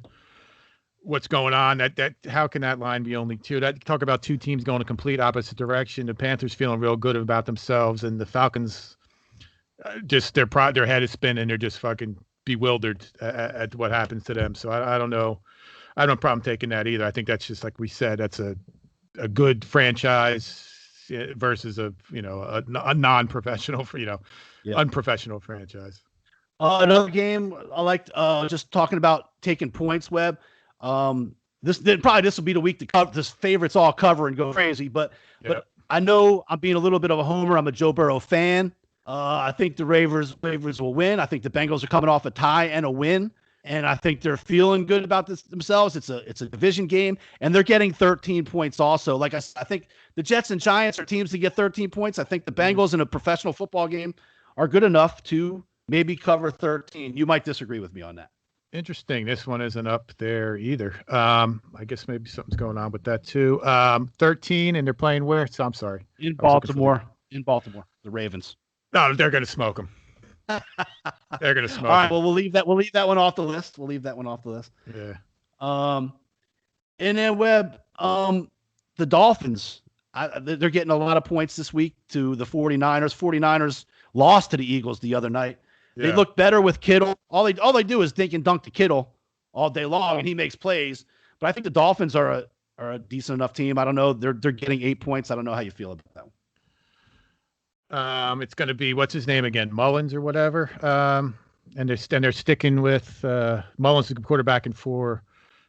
what's going on. That how can that line be only 2? That talk about 2 teams going a complete opposite direction. The Panthers feeling real good about themselves, and the Falcons just their head is spinning. They're just fucking bewildered at what happens to them. So I don't know. I don't have a problem taking that either. I think that's just like we said. That's a good franchise versus a non-professional unprofessional franchise. Another game I liked. Just talking about taking points, Webb. This will be the week to cover. This favorites all cover and go crazy. But I know I'm being a little bit of a homer. I'm a Joe Burrow fan. I think the Ravens will win. I think the Bengals are coming off a tie and a win. And I think they're feeling good about this themselves. It's a division game, and they're getting 13 points also. Like I think the Jets and Giants are teams to get 13 points. I think the Bengals in a professional football game are good enough to maybe cover 13. You might disagree with me on that. Interesting. This one isn't up there either. I guess maybe something's going on with that too. 13, and they're playing where? So I'm sorry. In Baltimore. The Ravens. No, they're going to smoke them. They're gonna smoke. All right, well, we'll leave that one off the list. Yeah. And then Webb, the Dolphins, they're getting a lot of points this week to the 49ers. 49ers lost to the Eagles the other night. Yeah. They look better with Kittle. All they do is dink and dunk to Kittle all day long, and he makes plays. But I think the Dolphins are a decent enough team. I don't know. They're getting 8 points. I don't know how you feel about that one. It's going to be, what's his name again, Mullins or whatever. And they're sticking with Mullins, the quarterback for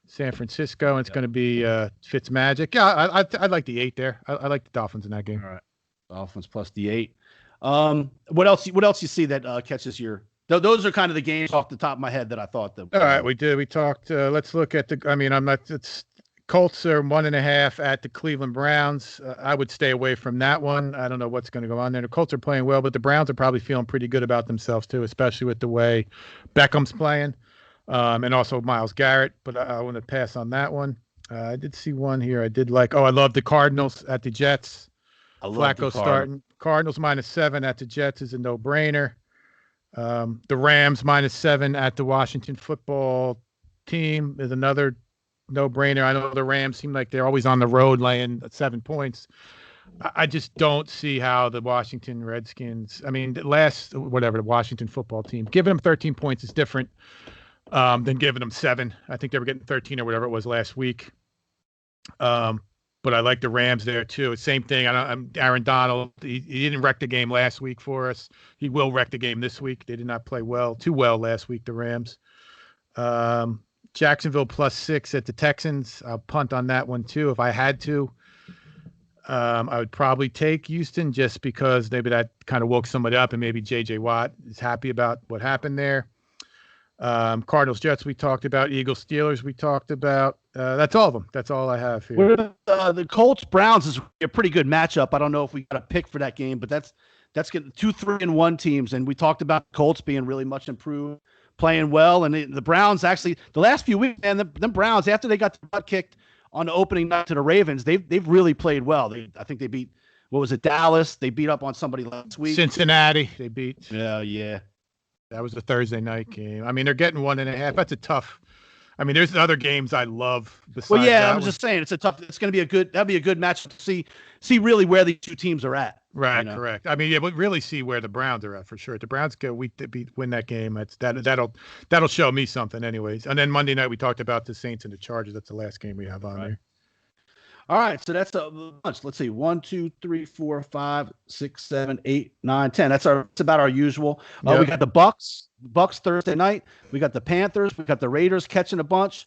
San Francisco, and it's going to be Fitzmagic. Yeah, I like the 8 there. I like the Dolphins in that game. All right, Dolphins plus the 8. What else you see that catches your? Those are kind of the games off the top of my head that I thought that. All right, we did. We talked. Let's look at it's Colts are 1.5 at the Cleveland Browns. I would stay away from that one. I don't know what's going to go on there. The Colts are playing well, but the Browns are probably feeling pretty good about themselves too, especially with the way Beckham's playing, and also Myles Garrett. But I want to pass on that one. I did see one here I did like. I love the Cardinals at the Jets. Flacco starting. Cardinals -7 at the Jets is a no-brainer. The Rams -7 at the Washington Football Team is another no-brainer. I know the Rams seem like they're always on the road laying 7 points. I just don't see how the Washington Redskins, the Washington Football Team, giving them 13 points is different than giving them 7. I think they were getting 13 or whatever it was last week. But I like the Rams there too. Same thing. I'm Aaron Donald. He didn't wreck the game last week for us. He will wreck the game this week. They did not play too well last week, the Rams. Jacksonville +6 at the Texans. I'll punt on that one too if I had to. I would probably take Houston just because maybe that kind of woke somebody up, and maybe J.J. Watt is happy about what happened there. Cardinals, Jets, we talked about. Eagles, Steelers, we talked about. That's all of them. That's all I have here. The Colts, Browns is a pretty good matchup. I don't know if we got a pick for that game, but that's getting 2, 3, and 1 teams. And we talked about Colts being really much improved, playing well. And the Browns actually, the last few weeks, man, the Browns, after they got the butt kicked on the opening night to the Ravens, they've really played well. I think they beat, what was it, Dallas? They beat up on somebody last week. Cincinnati, they beat. Yeah. That was a Thursday night game. I mean, they're getting 1.5. That's a tough. I mean, there's other games I love besides Well, yeah, that I'm one. just saying it's going to be that'd be a good match to see really where these two teams are at. Right, correct. I mean, yeah, but really see where the Browns are at for sure. If the Browns go win that game, that'll show me something, anyways. And then Monday night we talked about the Saints and the Chargers. That's the last game we have on there. All right, so that's a bunch. Let's see, 1, 2, 3, 4, 5, 6, 7, 8, 9, 10. That's about our usual. We got the Bucks Thursday night. We got the Panthers. We got the Raiders catching a bunch.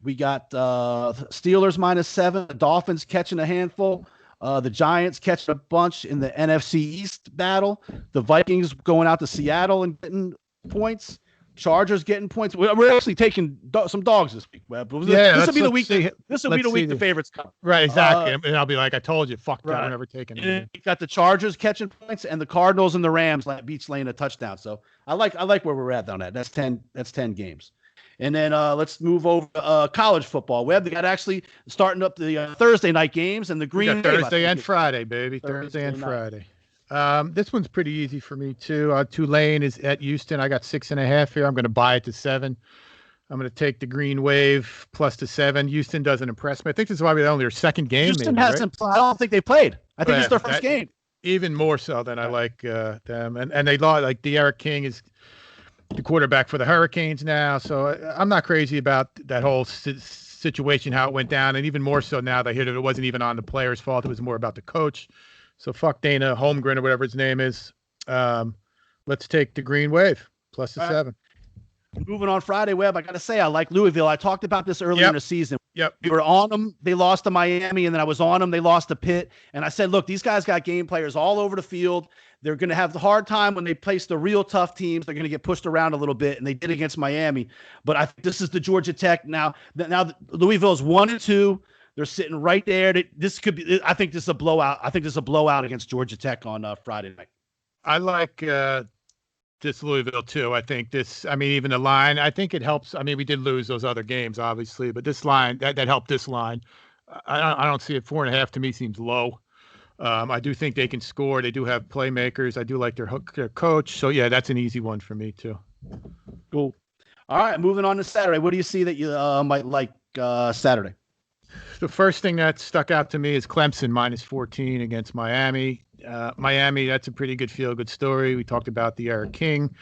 We got Steelers -7. The Dolphins catching a handful. The Giants catching a bunch in the NFC East battle. The Vikings going out to Seattle and getting points. Chargers getting points. We're actually taking some dogs this week, Webb. This will be the week. This will be the week the favorites come. Right, exactly. And I'll be like, I told you, fuck that. We're never taking it. You got the Chargers catching points, and the Cardinals and the Rams each laying a touchdown. So I like where we're at on that. That's 10 games. And then let's move over to college football. Webb, they got actually starting up the Thursday night games and the Green Bay. Thursday and Friday, baby. Thursday and Friday. This one's pretty easy for me too. Tulane is at Houston. I got 6.5 here. I'm going to buy it to 7. I'm going to take the Green Wave plus the 7. Houston doesn't impress me. I think this is probably only their second game. Houston maybe, hasn't. Right? I don't think they played. I think it's their first game. Even more so than I like them. And they lost. Like De'Ara King is the quarterback for the Hurricanes now. So I'm not crazy about that whole situation, how it went down. And even more so now that I hear that it wasn't even on the player's fault. It was more about the coach. So fuck Dana Holmgren or whatever his name is. Let's take the Green Wave plus the 7. Moving on Friday, Webb, I got to say, I like Louisville. I talked about this earlier in the season. Yep. We were on them. They lost to Miami, and then I was on them. They lost to Pitt. And I said, look, these guys got game players all over the field. They're going to have the hard time when they place the real tough teams. They're going to get pushed around a little bit, and they did against Miami. But I think this is the Georgia Tech. Now Louisville is 1-2. They're sitting right there. This could be. I think this is a blowout. I think this is a blowout against Georgia Tech on Friday night. I like this Louisville too. I think this. I mean, even the line. I think it helps. I mean, we did lose those other games, obviously, but this line that helped this line. I don't see it. 4.5 to me seems low. I do think they can score. They do have playmakers. I do like their coach. So yeah, that's an easy one for me too. Cool. All right, moving on to Saturday. What do you see that you might like Saturday? The first thing that stuck out to me is Clemson -14 against Miami. Miami, that's a pretty good feel-good story. We talked about the Eric King.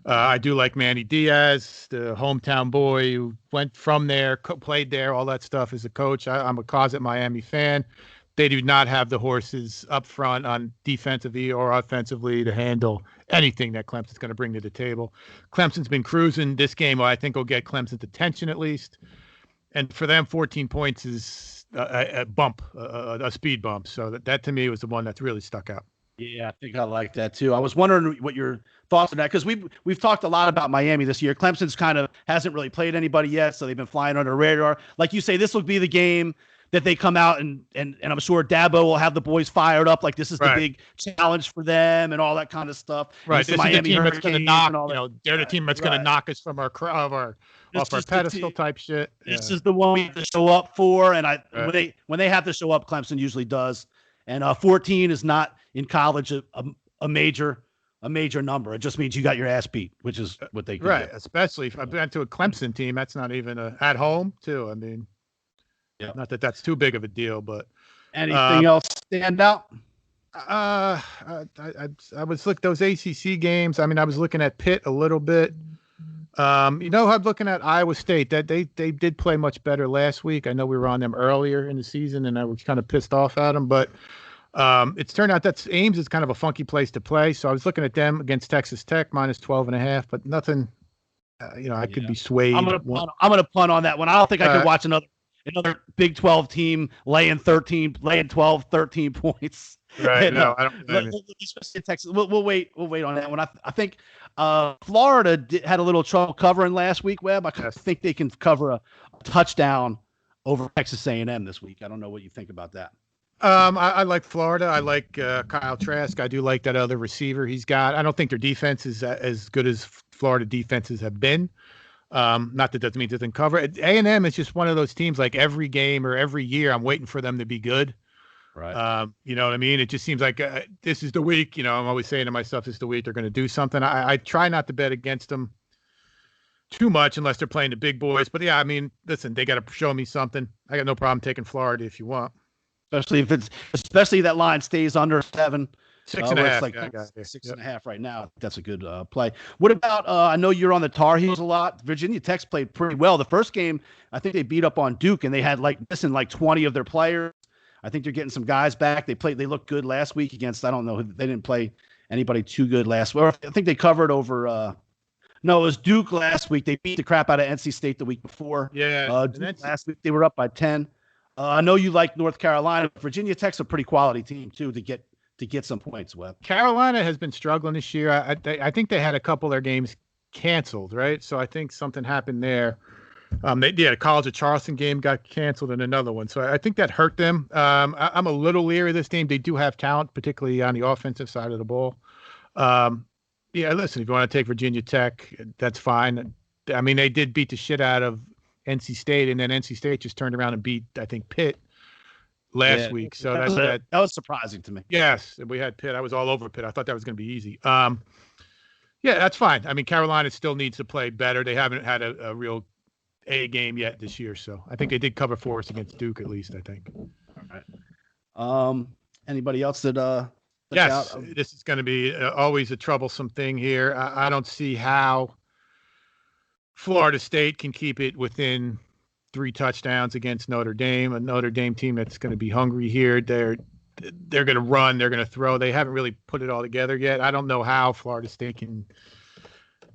I do like Manny Diaz, the hometown boy who went from there, played there, all that stuff as a coach. I'm a closet Miami fan. They do not have the horses up front on defensively or offensively to handle anything that Clemson's going to bring to the table. Clemson's been cruising. This game, I think, will get Clemson's attention at least. And for them, 14 points is a bump, a speed bump. So that to me was the one that's really stuck out. Yeah, I think I like that too. I was wondering what your thoughts on that, because we've talked a lot about Miami this year. Clemson's kind of hasn't really played anybody yet, so they've been flying under the radar. Like you say, this will be the game that they come out and I'm sure Dabo will have the boys fired up. Like this is the big challenge for them and all that kind of stuff. Right. This Miami is the team that's going to knock. They're the team that's going to knock us from off our pedestal type shit. This is the one we have to show up for. And when they have to show up, Clemson usually does. And 14 is not in college a major number. It just means you got your ass beat, which is what they do. Right. Especially if I've been to a Clemson team, that's not even at home too. I mean. Yeah. Not that that's too big of a deal, but anything else stand out? I was looking those ACC games. I mean, I was looking at Pitt a little bit. I'm looking at Iowa State. That they did play much better last week. I know we were on them earlier in the season, and I was kind of pissed off at them. But it's turned out that Ames is kind of a funky place to play. So I was looking at them against Texas Tech -12.5, but nothing. I could be swayed. I'm gonna punt on that one. I don't think I could watch another Big 12 team laying 12, 13 points. Right. No, I don't. Especially in Texas. We'll wait on that one. I think Florida had a little trouble covering last week, Webb. I think they can cover a touchdown over Texas A&M this week. I don't know what you think about that. I like Florida. I like Kyle Trask. I do like that other receiver he's got. I don't think their defense is as good as Florida defenses have been. Not that doesn't mean it doesn't cover. A&M is just one of those teams, like every game or every year, I'm waiting for them to be good. Right. You know what I mean? It just seems like this is the week. I'm always saying to myself, this is the week they're going to do something. I try not to bet against them too much unless they're playing the big boys. But yeah, I mean, listen, they got to show me something. I got no problem taking Florida if you want. Especially that line stays under 7. 6.5. Like I got 6.5 right now. That's a good play. What about? I know you're on the Tar Heels a lot. Virginia Tech's played pretty well. The first game, I think they beat up on Duke, and they had missing 20 of their players. I think they're getting some guys back. They looked good last week against. I don't know. They didn't play anybody too good last week. I think they covered over. No, it was Duke last week. They beat the crap out of NC State the week before. Yeah. Last week they were up by 10. I know you like North Carolina. Virginia Tech's a pretty quality team too to get some points, Webb. Carolina has been struggling this year. I think they had a couple of their games canceled, right? So I think something happened there. The College of Charleston game got canceled and another one. So I think that hurt them. I'm a little leery of this team. They do have talent, particularly on the offensive side of the ball. Listen, if you want to take Virginia Tech, that's fine. I mean, they did beat the shit out of NC State, and then NC State just turned around and beat, I think, Pitt last week. So that was surprising to me. Yes, we had Pitt. I was all over Pitt. I thought that was going to be easy. That's fine. I mean, Carolina still needs to play better. They haven't had a real A game yet this year, so I think they did cover for us against Duke at least, I think. All right. Anybody else that yes, this is going to be always a troublesome thing here. I don't see how Florida State can keep it within 3 touchdowns against Notre Dame, a Notre Dame team that's going to be hungry here. They're going to run, they're going to throw. They haven't really put it all together yet. I don't know how Florida State can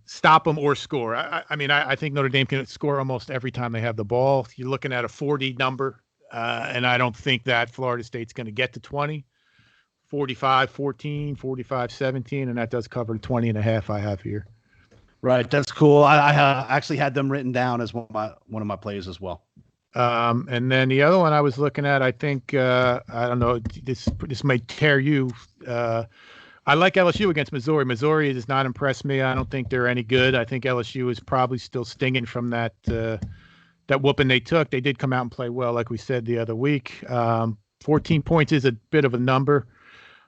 stop them or score. I think Notre Dame can score almost every time they have the ball. You're looking at a 40 number, and I don't think that Florida State's going to get to 20. 45-14, 45-17, and that does cover 20.5 I have here. Right, that's cool. I actually had them written down as one of my plays as well. And then the other one I was looking at, I think I don't know. This might tear you. I like LSU against Missouri. Missouri does not impress me. I don't think they're any good. I think LSU is probably still stinging from that whooping they took. They did come out and play well, like we said the other week. 14 points is a bit of a number.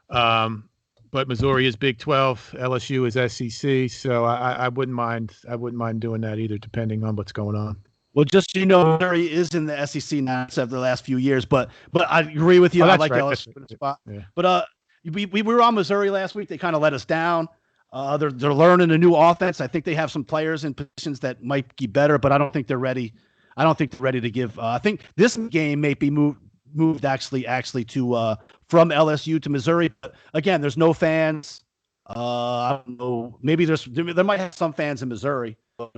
But Missouri is Big 12, LSU is SEC, so I wouldn't mind doing that either, depending on what's going on. Well, just so you know, Missouri is in the SEC now except the last few years, but I agree with you. I like LSU in the spot. Yeah. But we were on Missouri last week. They kind of let us down. They're learning a new offense. I think they have some players in positions that might be better, but I don't think they're ready. I don't think they're ready to give. I think this game may be moved actually to from LSU to Missouri. But again, there's no fans. I don't know. Maybe there might have some fans in Missouri. But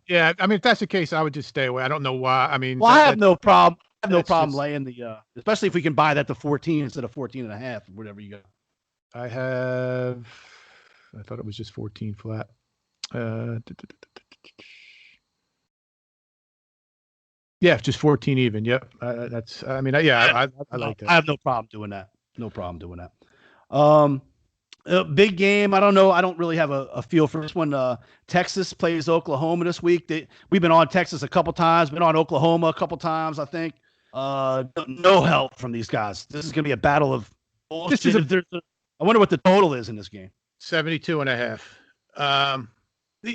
yeah, I mean, if that's the case, I would just stay away. I don't know why. I mean, I have no problem. I have no problem laying the, especially if we can buy that to 14 instead of 14.5, whatever you got. I thought it was just 14 flat. Yeah, just 14 even. Yep. I like that. I have no problem doing that. Big game. I don't know. I don't really have a feel for this one. Texas plays Oklahoma this week. We've been on Texas a couple times, been on Oklahoma a couple times, I think. No help from these guys. This is going to be a battle of bullshit. I wonder what the total is in this game. 72.5.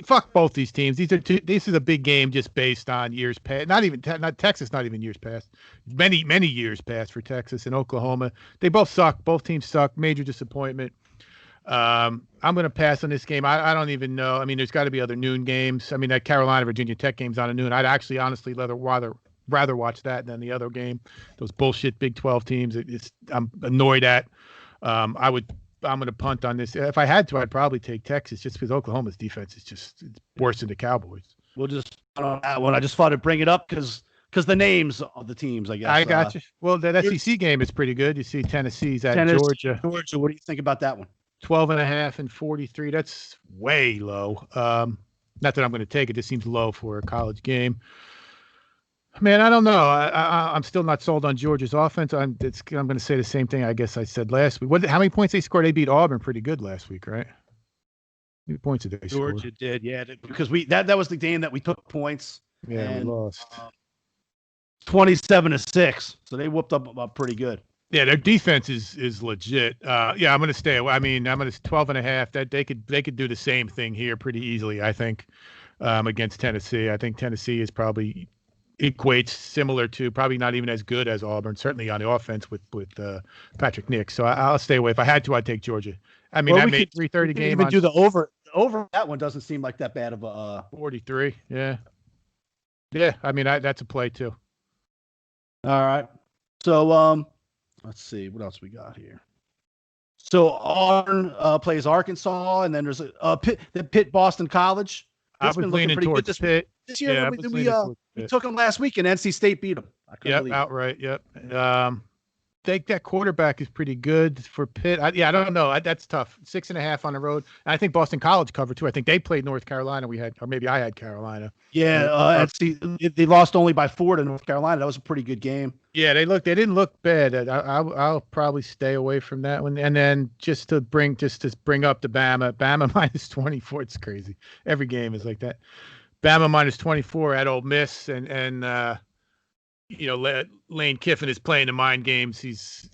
Fuck both these teams. This is a big game just based on years past. Not Texas, not even years past. Many years past for Texas and Oklahoma. They both suck. Both teams suck. Major disappointment. I'm going to pass on this game. I don't even know. I mean, there's got to be other noon games. I mean, that Carolina Virginia Tech game's on a noon. I'd actually honestly rather watch that than the other game. Those bullshit Big 12 teams. I'm annoyed at. I'm going to punt on this. If I had to, I'd probably take Texas just because Oklahoma's defense is it's worse than the Cowboys. We'll just on that one. I just thought I'd bring it up because the names of the teams, I guess. I got you. Well, that SEC game is pretty good. You see Tennessee's at Georgia. Georgia, what do you think about that one? 12.5 and 43. That's way low. Not that I'm going to take it. This seems low for a college game. Man, I don't know. I'm still not sold on Georgia's offense. I'm going to say the same thing I guess I said last week. How many points they scored? They beat Auburn pretty good last week, right? How many points did they score? Georgia did, yeah. Because that was the game that we took points. Yeah, and we lost. 27-6. So they whooped up pretty good. Yeah, their defense is legit. I'm going to stay away. I mean, I'm going to 12.5. That they could do the same thing here pretty easily, I think. against Tennessee. I think Tennessee is probably equates similar to, probably not even as good as Auburn, certainly on the offense with Patrick Nix. So I'll stay away. If I had to, I'd take Georgia. I mean, that made 3:30 game. Even do the over. That one doesn't seem like that bad of a 43. Yeah. Yeah. I mean, that's a play too. All right. So let's see what else we got here. So Auburn plays Arkansas, and then there's a Pitt Boston College. I've been leaning towards Pitt this year. We took them last week, and NC State beat them. Yep, outright. Yep. Think that quarterback is pretty good for Pitt. I don't know. That's tough. 6.5 on the road. And I think Boston College covered too. I think they played North Carolina. Or maybe I had Carolina. Yeah. They lost only by 4 to North Carolina. That was a pretty good game. Yeah, they didn't look bad. I'll probably stay away from that one. And then just to bring up the Bama minus 24. It's crazy. Every game is like that. Bama minus 24 at Ole Miss, and Lane Kiffin is playing the mind games. He's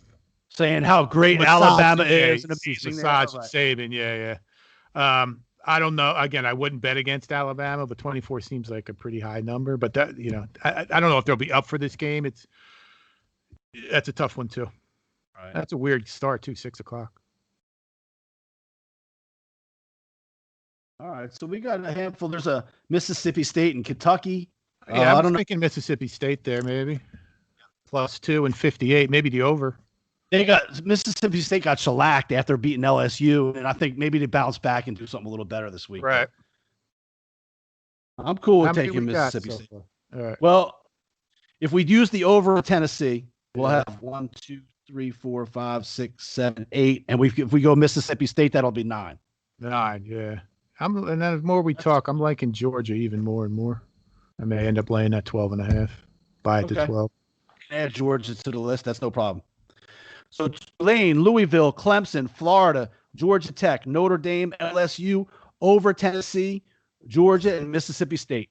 saying how great Alabama is. He's massaging Saban. Yeah. I don't know. Again, I wouldn't bet against Alabama, but 24 seems like a pretty high number. But that, I don't know if they'll be up for this game. That's a tough one too. Right. That's a weird start too. 6:00. All right, so we got a handful. There's a Mississippi State and Kentucky. Yeah, I was thinking Mississippi State there, maybe +2 and 58, maybe the over. Mississippi State got shellacked after beating LSU, and I think maybe they bounce back and do something a little better this week. Right. I'm cool with taking Mississippi State. All right. Well, if we use the over Tennessee, we'll have 1, 2, 3, 4, 5, 6, 7, 8, and if we go Mississippi State, that'll be 9. 9, yeah. And then the more we talk, I'm liking Georgia even more and more. I may end up laying that 12.5. Buy it to 12. Add Georgia to the list. That's no problem. So Tulane, Louisville, Clemson, Florida, Georgia Tech, Notre Dame, LSU, over Tennessee, Georgia, and Mississippi State.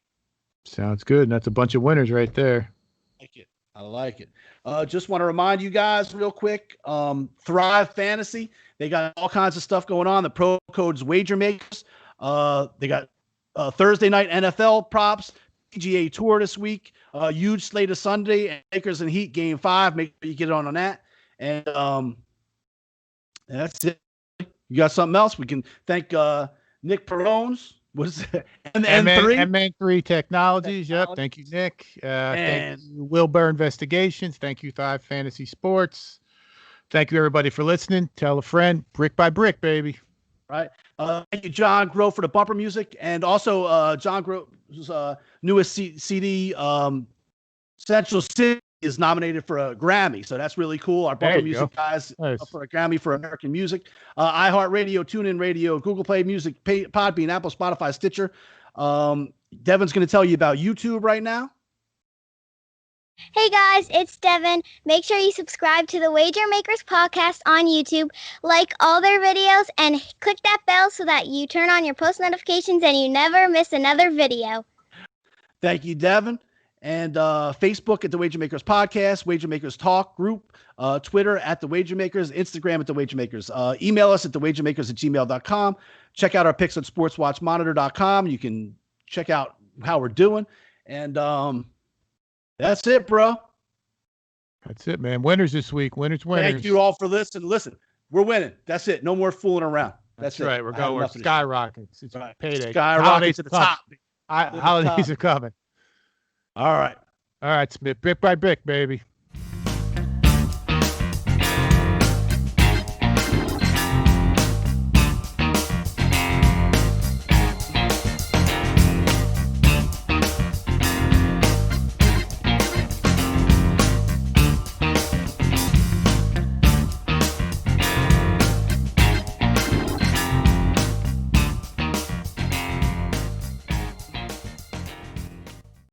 Sounds good. And that's a bunch of winners right there. I like it. Just want to remind you guys real quick, Thrive Fantasy, they got all kinds of stuff going on. The pro code's Wager Makers. They got Thursday night NFL props, PGA Tour this week, huge slate of Sunday, Lakers and Heat Game 5. Make sure you get on that. And that's it. You got something else? We can thank Nick Perones. What is it? MN3 Technologies. Yep. Thank you, Nick. Thank you, Wilbur Investigations. Thank you, Thrive Fantasy Sports. Thank you, everybody, for listening. Tell a friend. Brick by brick, baby. Right. Thank you, John Groh, for the bumper music. And also John Groh's newest CD, Central City, is nominated for a Grammy. So that's really cool. Our bumper music guys up for a Grammy for American music. iHeartRadio, TuneIn Radio, Google Play Music, Podbean, Apple, Spotify, Stitcher. Devin's going to tell you about YouTube right now. Hey guys, it's Devin. Make sure you subscribe to the Wager Makers podcast on YouTube, like all their videos, and click that bell so that you turn on your post notifications and you never miss another video. Thank you, Devin. And Facebook at the Wager Makers podcast, Wager Makers Talk group, Twitter at the Wager Makers, Instagram at the Wager Makers. Email us at thewagermakers@gmail.com. Check out our picks on sportswatchmonitor.com. You can check out how we're doing. And that's it, bro. That's it, man. Winners this week. Winners. Thank you all for listening. Listen, we're winning. That's it. No more fooling around. That's right. We're going. We're skyrocketing. It's right. Payday. Skyrocketing to the top. Holidays are coming. All right. All right, Smith. Brick by brick, baby.